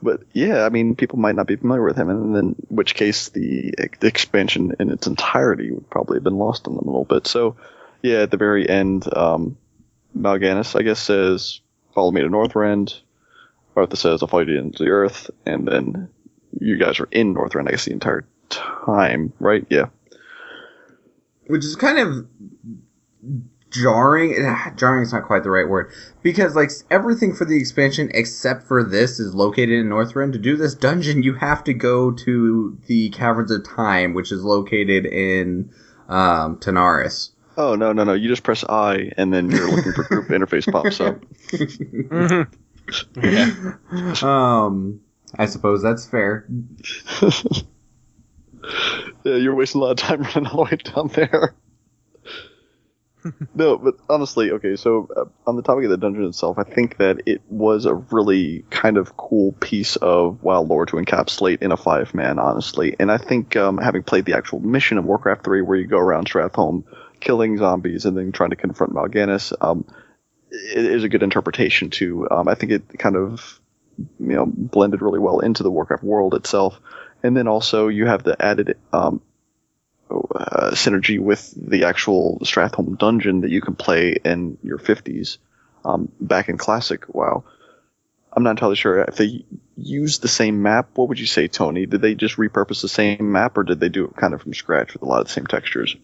But yeah, I mean, people might not be familiar with him, and in which case the expansion in its entirety would probably have been lost on them a little bit. So, yeah, at the very end, Mal'Ganis, I guess, says, "Follow me to Northrend." Arthas says, "I'll follow you into the earth," and then you guys are in Northrend, I guess, the entire time, right? Yeah. Which is kind of jarring. Jarring is not quite the right word, because like everything for the expansion except for this is located in Northrend. To do this dungeon, you have to go to the Caverns of Time, which is located in Tanaris. Oh no! You just press I, and then your looking for group interface pops up. Yeah. I suppose that's fair. Yeah, you're wasting a lot of time running all the way down there. No, but honestly, okay, so on the topic of the dungeon itself, I think that it was a really kind of cool piece of wild lore to encapsulate in a 5-man, honestly. And I think having played the actual mission of Warcraft 3, where you go around Stratholme killing zombies and then trying to confront Mal'Ganis, it is a good interpretation too. I think it kind of, blended really well into the Warcraft world itself. And then also you have the added synergy with the actual Stratholme dungeon that you can play in your 50s back in Classic WoW. I'm not entirely sure if they used the same map. What would you say, Tony? Did they just repurpose the same map, or did they do it kind of from scratch with a lot of the same textures?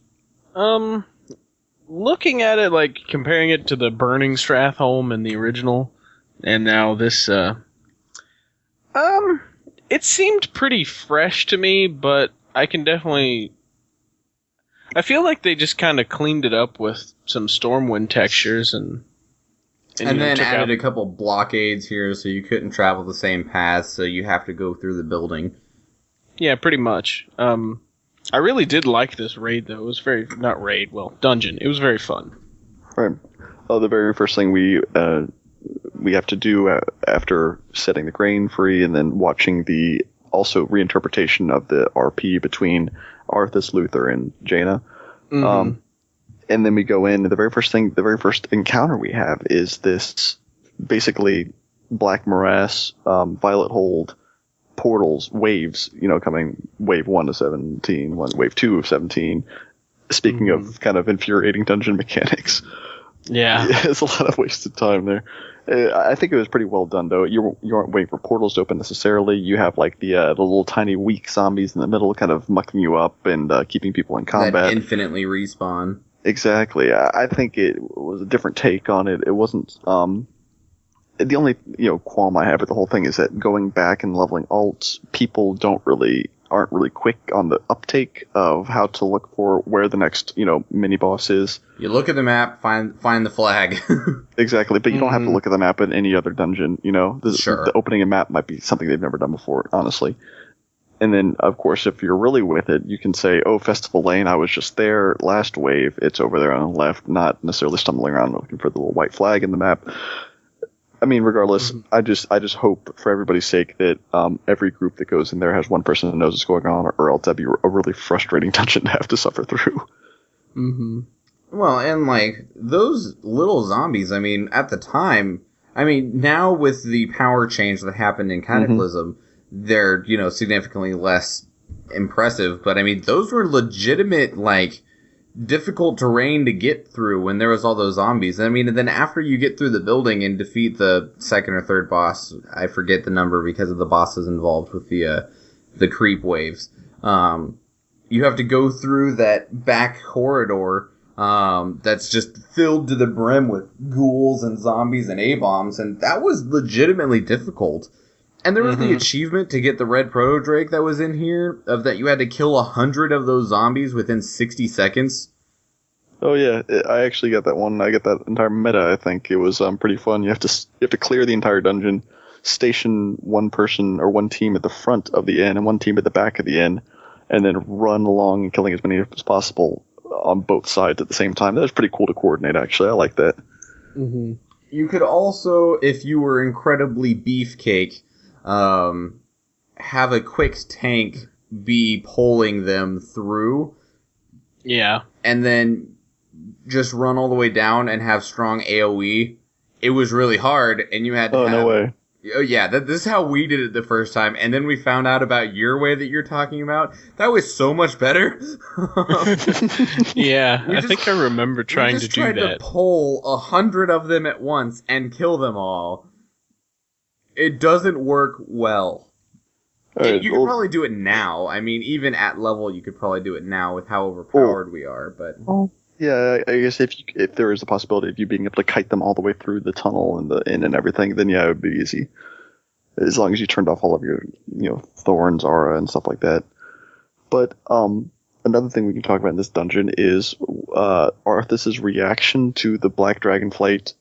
Looking at it, like comparing it to the Burning Stratholme and the original, and now this, it seemed pretty fresh to me, but I can definitely. I feel like they just kind of cleaned it up with some Stormwind textures and then added a couple blockades here, so you couldn't travel the same path, so you have to go through the building. Yeah, pretty much. I really did like this raid, though. It was dungeon. It was very fun. Right. The very first thing we have to do after setting the grain free and then watching the also reinterpretation of the RP between Arthas, Luther, and Jaina. Mm-hmm. And then we go in, and the very first encounter we have is this basically black morass, violet hold, portals, waves, coming wave 1 of 17, wave 2 of 17. Speaking of kind of infuriating dungeon mechanics. Yeah. It's a lot of wasted time there. I think it was pretty well done, though. You aren't waiting for portals to open necessarily. You have like the little tiny weak zombies in the middle kind of mucking you up and keeping people in combat. That infinitely respawn. Exactly. I think it was a different take on it. It wasn't. The only qualm I have with the whole thing is that going back and leveling alts, people aren't really quick on the uptake of how to look for where the next mini boss is. You look at the map, find the flag. Exactly, but you don't have to look at the map in any other dungeon. Sure. The opening a map might be something they've never done before, honestly. And then, of course, if you're really with it, you can say, "Oh, Festival Lane, I was just there last wave. It's over there on the left," not necessarily stumbling around looking for the little white flag in the map. I mean, regardless, I just hope for everybody's sake that every group that goes in there has one person that knows what's going on, or else that'd be a really frustrating dungeon to have to suffer through. Mm-hmm. Well, and like those little zombies, I mean, at the time, I mean, now with the power change that happened in Cataclysm, they're, significantly less impressive. But I mean, those were legitimate, like, difficult terrain to get through when there was all those zombies. I mean, and then after you get through the building and defeat the second or third boss, I forget the number because of the bosses involved with the creep waves. You have to go through that back corridor that's just filled to the brim with ghouls and zombies and A-bombs, and that was legitimately difficult. And there was the achievement to get the red proto-drake that was in here, of that you had to kill 100 of those zombies within 60 seconds. Oh yeah, I actually got that one. I got that entire meta. I think it was pretty fun. You have to clear the entire dungeon, station one person or one team at the front of the inn and one team at the back of the inn, and then run along and killing as many as possible on both sides at the same time. That was pretty cool to coordinate, actually. I like that. Mm-hmm. You could also, if you were incredibly beefcake, have a quick tank be pulling them through. Yeah. And then just run all the way down and have strong AoE. It was really hard, and you had to no way. Oh, yeah, this is how we did it the first time, and then we found out about your way that you're talking about. That was so much better. Yeah, I think I remember trying to do that. We just tried to pull 100 of them at once and kill them all. It doesn't work well. Right, you could probably do it now. I mean, even at level, you could probably do it now with how overpowered we are, but... Yeah, I guess if there is a possibility of you being able to kite them all the way through the tunnel and the inn and everything, then yeah, it would be easy. As long as you turned off all of your, thorns, aura, and stuff like that. But another thing we can talk about in this dungeon is Arthas's reaction to the Black Dragonflight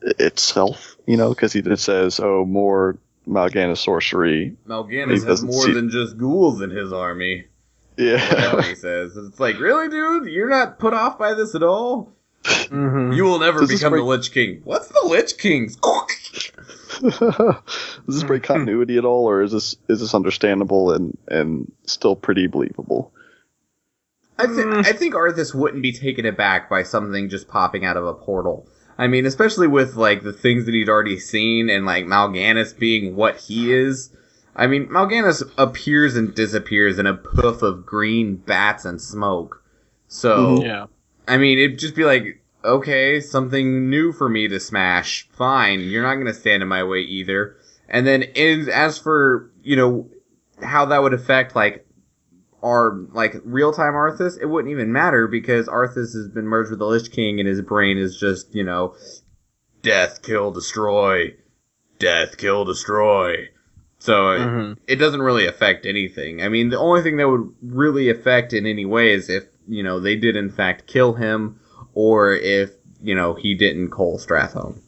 itself. Because he just says, "Oh, more Mal'Ganis sorcery." Mal'Ganis has more than just ghouls in his army. Yeah. He says. It's like, really, dude? You're not put off by this at all? Mm-hmm. You will never become the Lich King. What's the Lich King? Does this break continuity at all, or is this understandable and still pretty believable? I think Arthas wouldn't be taken aback by something just popping out of a portal. I mean, especially with, like, the things that he'd already seen and, like, Mal'Ganis being what he is. I mean, Mal'Ganis appears and disappears in a puff of green bats and smoke. So, yeah. I mean, it'd just be like, okay, something new for me to smash. Fine, you're not going to stand in my way either. And then, as for, how that would affect, like, our, like, real-time Arthas, it wouldn't even matter because Arthas has been merged with the Lich King and his brain is just, death, kill, destroy. Death, kill, destroy. So it doesn't really affect anything. I mean, the only thing that would really affect in any way is if, they did in fact kill him, or if, he didn't cull Stratholme.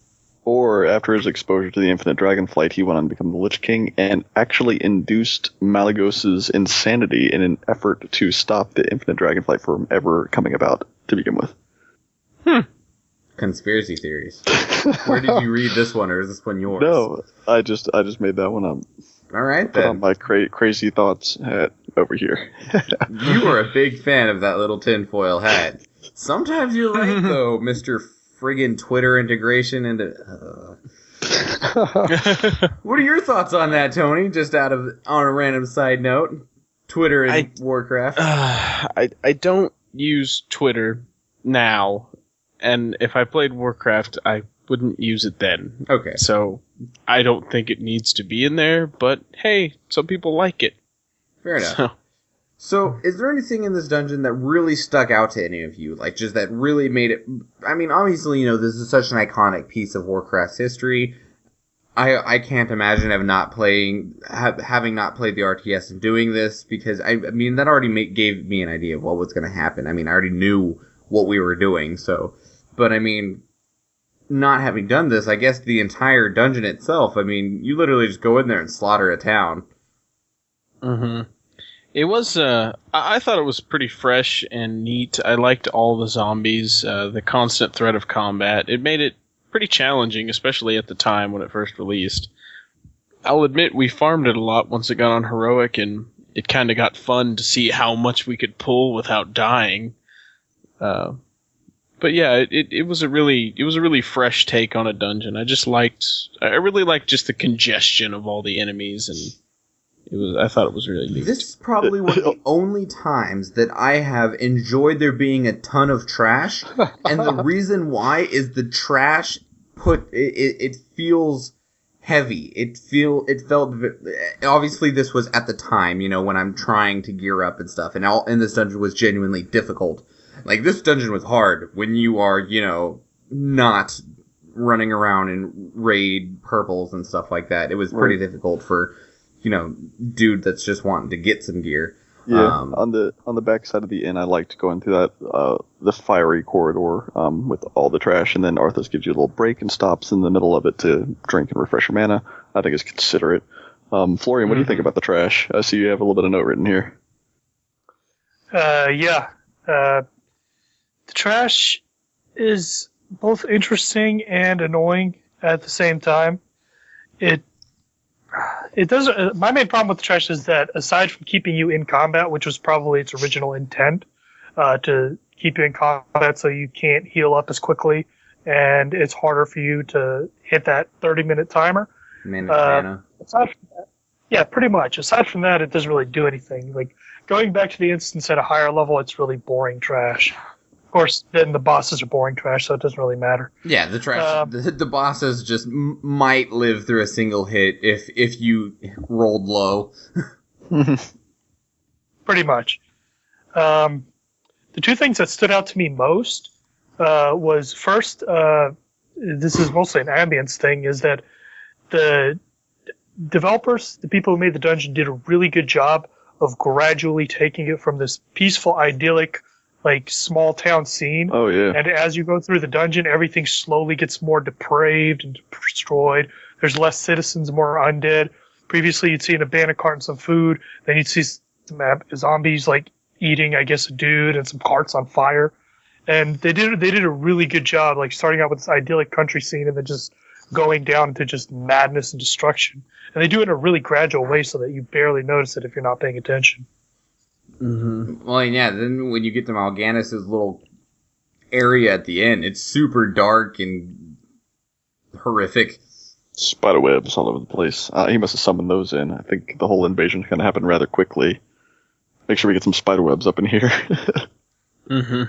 Or after his exposure to the Infinite Dragonflight, he went on to become the Lich King and actually induced Malygos's insanity in an effort to stop the Infinite Dragonflight from ever coming about to begin with. Conspiracy theories. Where did you read this one, or is this one yours? No, I just made that one up. All right, Put then. on my crazy thoughts hat over here. You are a big fan of that little tinfoil hat. Sometimes you're right, though, Mr. Friggin' Twitter integration into... What are your thoughts on that, Tony? Just on a random side note. Twitter and Warcraft. I don't use Twitter now, and if I played Warcraft, I wouldn't use it then. Okay. So I don't think it needs to be in there, but hey, some people like it. Fair enough. So. So, is there anything in this dungeon that really stuck out to any of you? Like, just that really made it... I mean, obviously, this is such an iconic piece of Warcraft's history. I can't imagine having not played the RTS and doing this, because, I mean, that already gave me an idea of what was going to happen. I mean, I already knew what we were doing, so... But, I mean, not having done this, I guess the entire dungeon itself, I mean, you literally just go in there and slaughter a town. Mm-hmm. It was, I thought it was pretty fresh and neat. I liked all the zombies, the constant threat of combat. It made it pretty challenging, especially at the time when it first released. I'll admit we farmed it a lot once it got on Heroic, and it kind of got fun to see how much we could pull without dying. But yeah, it was a really fresh take on a dungeon. I really liked just the congestion of all the enemies, and I thought it was really neat. This is probably one of the only times that I have enjoyed there being a ton of trash, and the reason why is the trash it feels heavy. It felt obviously this was at the time, when I'm trying to gear up and stuff, and this dungeon was genuinely difficult. Like, this dungeon was hard when you are, not running around in raid purples and stuff like that. It was pretty difficult for, dude that's just wanting to get some gear. Yeah, on the back side of the inn, I liked going through that, the fiery corridor, with all the trash, and then Arthas gives you a little break and stops in the middle of it to drink and refresh your mana. I think it's considerate. Florian, what do you think about the trash? I see you have a little bit of note written here. Yeah. The trash is both interesting and annoying at the same time. It doesn't. My main problem with the trash is that aside from keeping you in combat, which was probably its original intent, to keep you in combat so you can't heal up as quickly, and it's harder for you to hit that 30-minute timer. Mana. Aside from that, yeah, pretty much. Aside from that, it doesn't really do anything. Like, going back to the instance at a higher level, it's really boring trash. Of course, then the bosses are boring trash, so it doesn't really matter. Yeah, the trash. The bosses just might live through a single hit if you rolled low. Pretty much. The two things that stood out to me most was first, this is mostly an ambience thing, is that the developers, the people who made the dungeon, did a really good job of gradually taking it from this peaceful, idyllic, like, small town scene. Oh, yeah. And as you go through the dungeon, everything slowly gets more depraved and destroyed. There's less citizens, more undead. Previously, you'd see an abandoned cart and some food. Then you'd see some zombies, like, eating, I guess, a dude, and some carts on fire. And they did a really good job, like, starting out with this idyllic country scene and then just going down to just madness and destruction. And they do it in a really gradual way so that you barely notice it if you're not paying attention. Mm-hmm. Well, yeah, then when you get to Mal'Ganis' little area at the end, it's super dark and horrific. Spider webs all over the place. He must have summoned those in. I think the whole invasion kind of happened rather quickly. Make sure we get some spider webs up in here. Mm-hmm.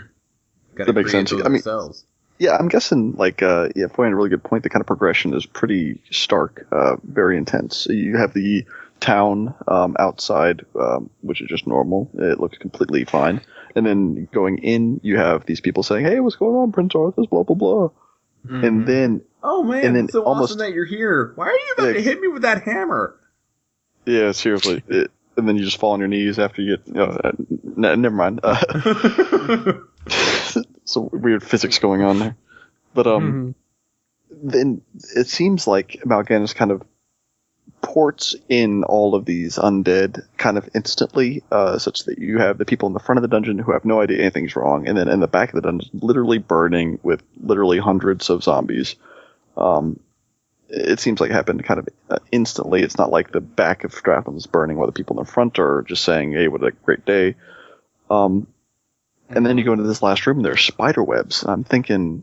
That makes sense. I mean, yeah, I'm guessing, like, Florian had a really good point. The kind of progression is pretty stark, very intense. You have the town outside, which is just normal. It looks completely fine. And then going in, you have these people saying, "Hey, what's going on, Prince Arthas? Blah blah blah." Mm-hmm. And then, oh man, it's so awesome that you're here. Why are you about to hit me with that hammer? Yeah, seriously. And then you just fall on your knees after you get. Never mind. Some weird physics going on there, but then it seems like Mal'Ganis kind of ports in all of these undead kind of instantly, such that you have the people in the front of the dungeon who have no idea anything's wrong, and then in the back of the dungeon, literally burning with literally hundreds of zombies. It seems like it happened kind of instantly. It's not like the back of Stratholme is burning while the people in the front are just saying, "Hey, what a great day." And then you go into this last room, and there's spider webs. I'm thinking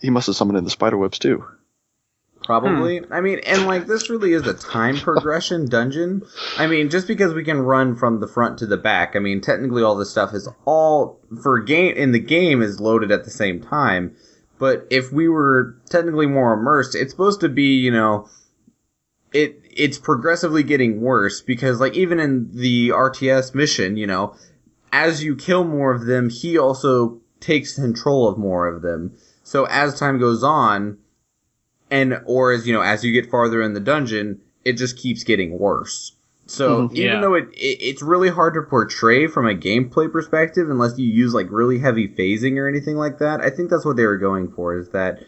he must have summoned in the spider webs too. Probably. I mean, and like, this really is a time progression dungeon. I mean, just because we can run from the front to the back, I mean, technically all this stuff is all, in the game, is loaded at the same time. But if we were technically more immersed, it's supposed to be, it's progressively getting worse because, like, even in the RTS mission, you know, as you kill more of them, he also takes control of more of them. So as time goes on, or as, you know, as you get farther in the dungeon, it just keeps getting worse. So even though it's really hard to portray from a gameplay perspective unless you use like really heavy phasing or anything like that, I think that's what they were going for, is that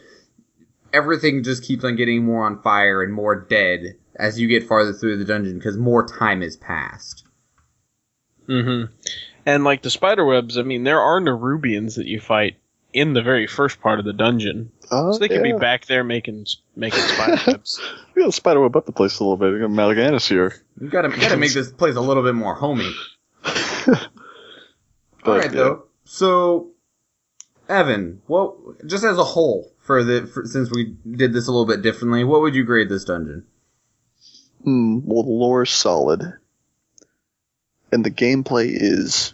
everything just keeps on getting more on fire and more dead as you get farther through the dungeon because more time has passed. Mm-hmm. And like the spiderwebs, I mean, there are Nerubians that you fight in the very first part of the dungeon. So they could be back there making spiderwebs. We got a spiderweb up the place a little bit. We got Malaganis here. You gotta make this place a little bit more homey. Alright, though. So, Evan, just as a whole, since we did this a little bit differently, what would you grade this dungeon? Well, the lore is solid. And the gameplay is...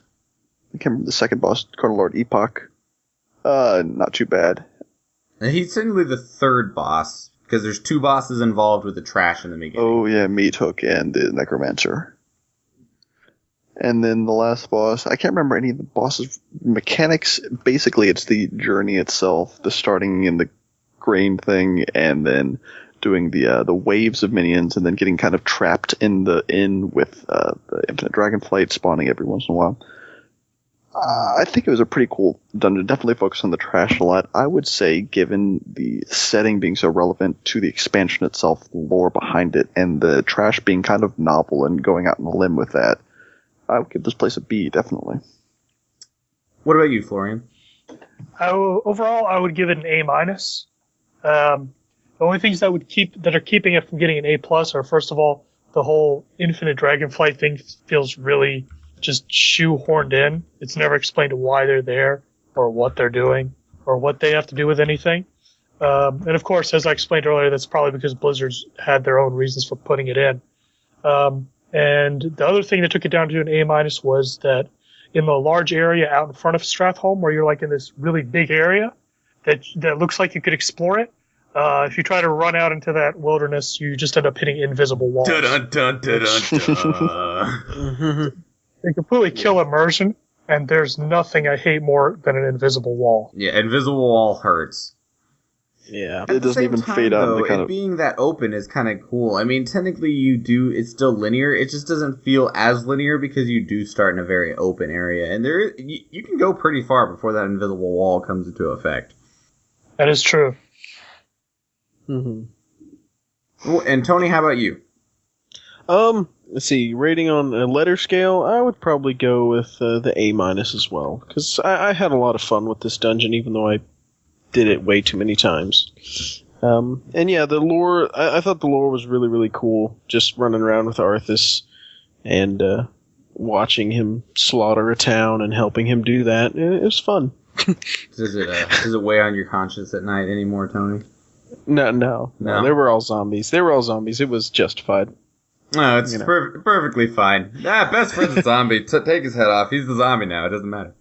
I can't remember the second boss, Colonel Lord Epoch. Not too bad. And he's technically the third boss, because there's 2 bosses involved with the trash in the beginning. Oh, yeah, Meat Hook and the Necromancer. And then the last boss, I can't remember any of the boss's mechanics. Basically, it's the journey itself, the starting in the grain thing, and then doing the waves of minions, and then getting kind of trapped in with the Infinite Dragonflight spawning every once in a while. I think it was a pretty cool dungeon. Definitely focused on the trash a lot. I would say, given the setting being so relevant to the expansion itself, the lore behind it, and the trash being kind of novel and going out on a limb with that, I would give this place a B, definitely. What about you, Florian? Overall, I would give it an A-. The only things that are keeping it from getting an A+ are, first of all, the whole Infinite Dragonflight thing feels really just shoehorned in. It's never explained why they're there, or what they're doing, or what they have to do with anything. And of course, as I explained earlier, that's probably because Blizzard's had their own reasons for putting it in. And the other thing that took it down to an A- was that in the large area out in front of Stratholme, where you're like in this really big area that looks like you could explore it, if you try to run out into that wilderness, you just end up hitting invisible walls. Dun, dun, dun, dun, dun. They completely kill immersion, and there's nothing I hate more than an invisible wall. Yeah, invisible wall hurts. Yeah. It doesn't even fade out. Though, being that open is kind of cool. I mean, technically it's still linear. It just doesn't feel as linear because you do start in a very open area. And you can go pretty far before that invisible wall comes into effect. That is true. Mm-hmm. Well, and Tony, how about you? Let's see, rating on a letter scale, I would probably go with the A- as well, because I had a lot of fun with this dungeon, even though I did it way too many times. And yeah, the lore, I thought the lore was really, really cool, just running around with Arthas and watching him slaughter a town and helping him do that. It was fun. Does it weigh on your conscience at night anymore, Tony? No. They were all zombies. It was justified. No, it's perfectly fine. Best friend's a zombie. Take his head off. He's the zombie now. It doesn't matter.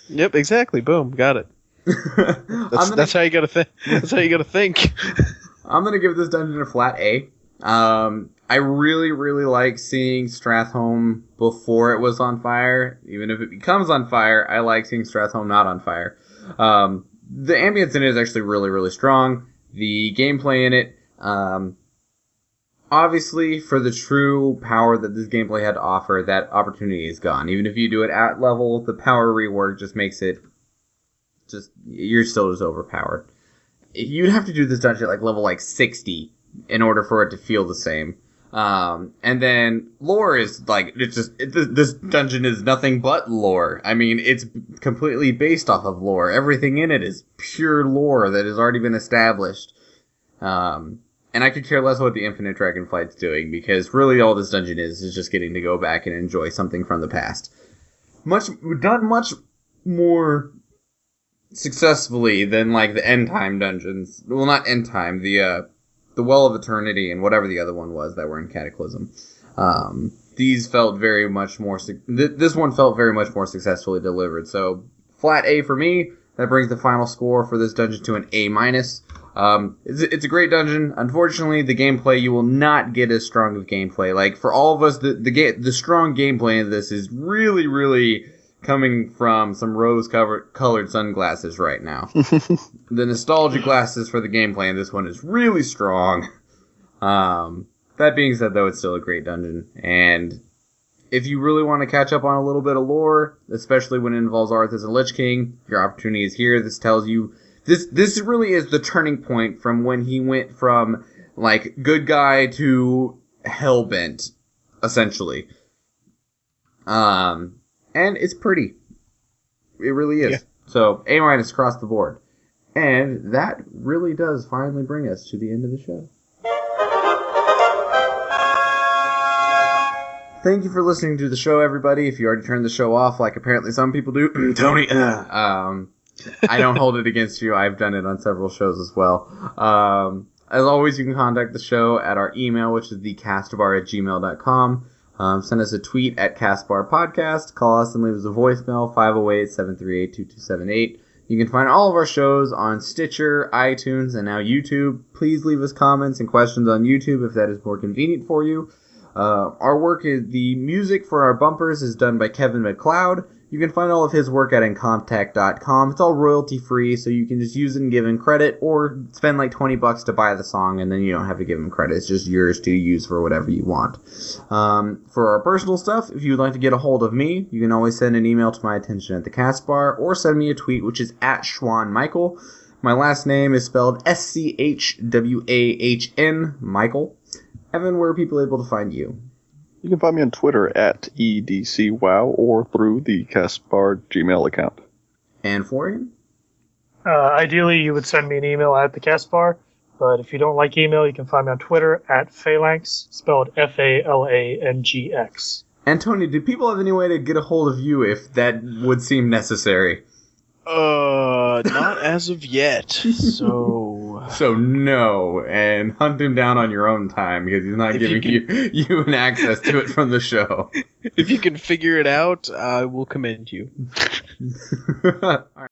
Yep, exactly. Boom, got it. That's how you gotta think. That's how you gotta think. I'm gonna give this dungeon a flat A. I really, really like seeing Stratholme before it was on fire. Even if it becomes on fire, I like seeing Stratholme not on fire. The ambience in it is actually really, really strong. The gameplay in it, obviously, for the true power that this gameplay had to offer, that opportunity is gone. Even if you do it at level, the power rework just makes it you're still just overpowered. You'd have to do this dungeon at like level 60 in order for it to feel the same. And then lore is this dungeon is nothing but lore. I mean, it's completely based off of lore. Everything in it is pure lore that has already been established. And I could care less what the Infinite Dragonflight's doing, because really all this dungeon is just getting to go back and enjoy something from the past. Much more successfully than like the End Time dungeons. Well, not End Time, the Well of Eternity and whatever the other one was that were in Cataclysm. These felt very much more. This one felt very much more successfully delivered. So flat A for me. That brings the final score for this dungeon to an A-. It's a great dungeon. Unfortunately, the gameplay, you will not get as strong of gameplay. Like, for all of us, the strong gameplay in this is really, really coming from some rose-colored sunglasses right now. The nostalgia glasses for the gameplay in this one is really strong. That being said, though, it's still a great dungeon. And if you really want to catch up on a little bit of lore, especially when it involves Arthas and Lich King, your opportunity is here. This tells you... This really is the turning point from when he went from, like, good guy to hellbent, essentially. And it's pretty. It really is. Yeah. So, A- across the board. And that really does finally bring us to the end of the show. Thank you for listening to the show, everybody. If you already turned the show off, like apparently some people do, Tony, I don't hold it against you. I've done it on several shows as well. As always, you can contact the show at our email, which is thecastbar@gmail.com. Send us a tweet at Castbar Podcast. Call us and leave us a voicemail, 508-738-2278. You can find all of our shows on Stitcher, iTunes, and now YouTube. Please leave us comments and questions on YouTube if that is more convenient for you. Our work is the music for our bumpers is done by Kevin McLeod. You can find all of his work at incomptech.com. It's all royalty free, so you can just use it and give him credit, or spend like $20 to buy the song, and then you don't have to give him credit. It's just yours to use for whatever you want. For our personal stuff, if you would like to get a hold of me, you can always send an email to my attention at the Castbar, or send me a tweet, which is at SchwanMichael. My last name is spelled SCHWAHN, Michael. Evan, where are people able to find you? You can find me on Twitter at EDCWow or through the Castbar Gmail account. And Florian? Ideally, you would send me an email at the Castbar, but if you don't like email, you can find me on Twitter at Phalanx, spelled F-A-L-A-N-G-X. And Tony, do people have any way to get a hold of you if that would seem necessary? Not as of yet, so... So no, and hunt him down on your own time, because he's not giving you an access to it from the show. If you can figure it out, I will commend you. All right.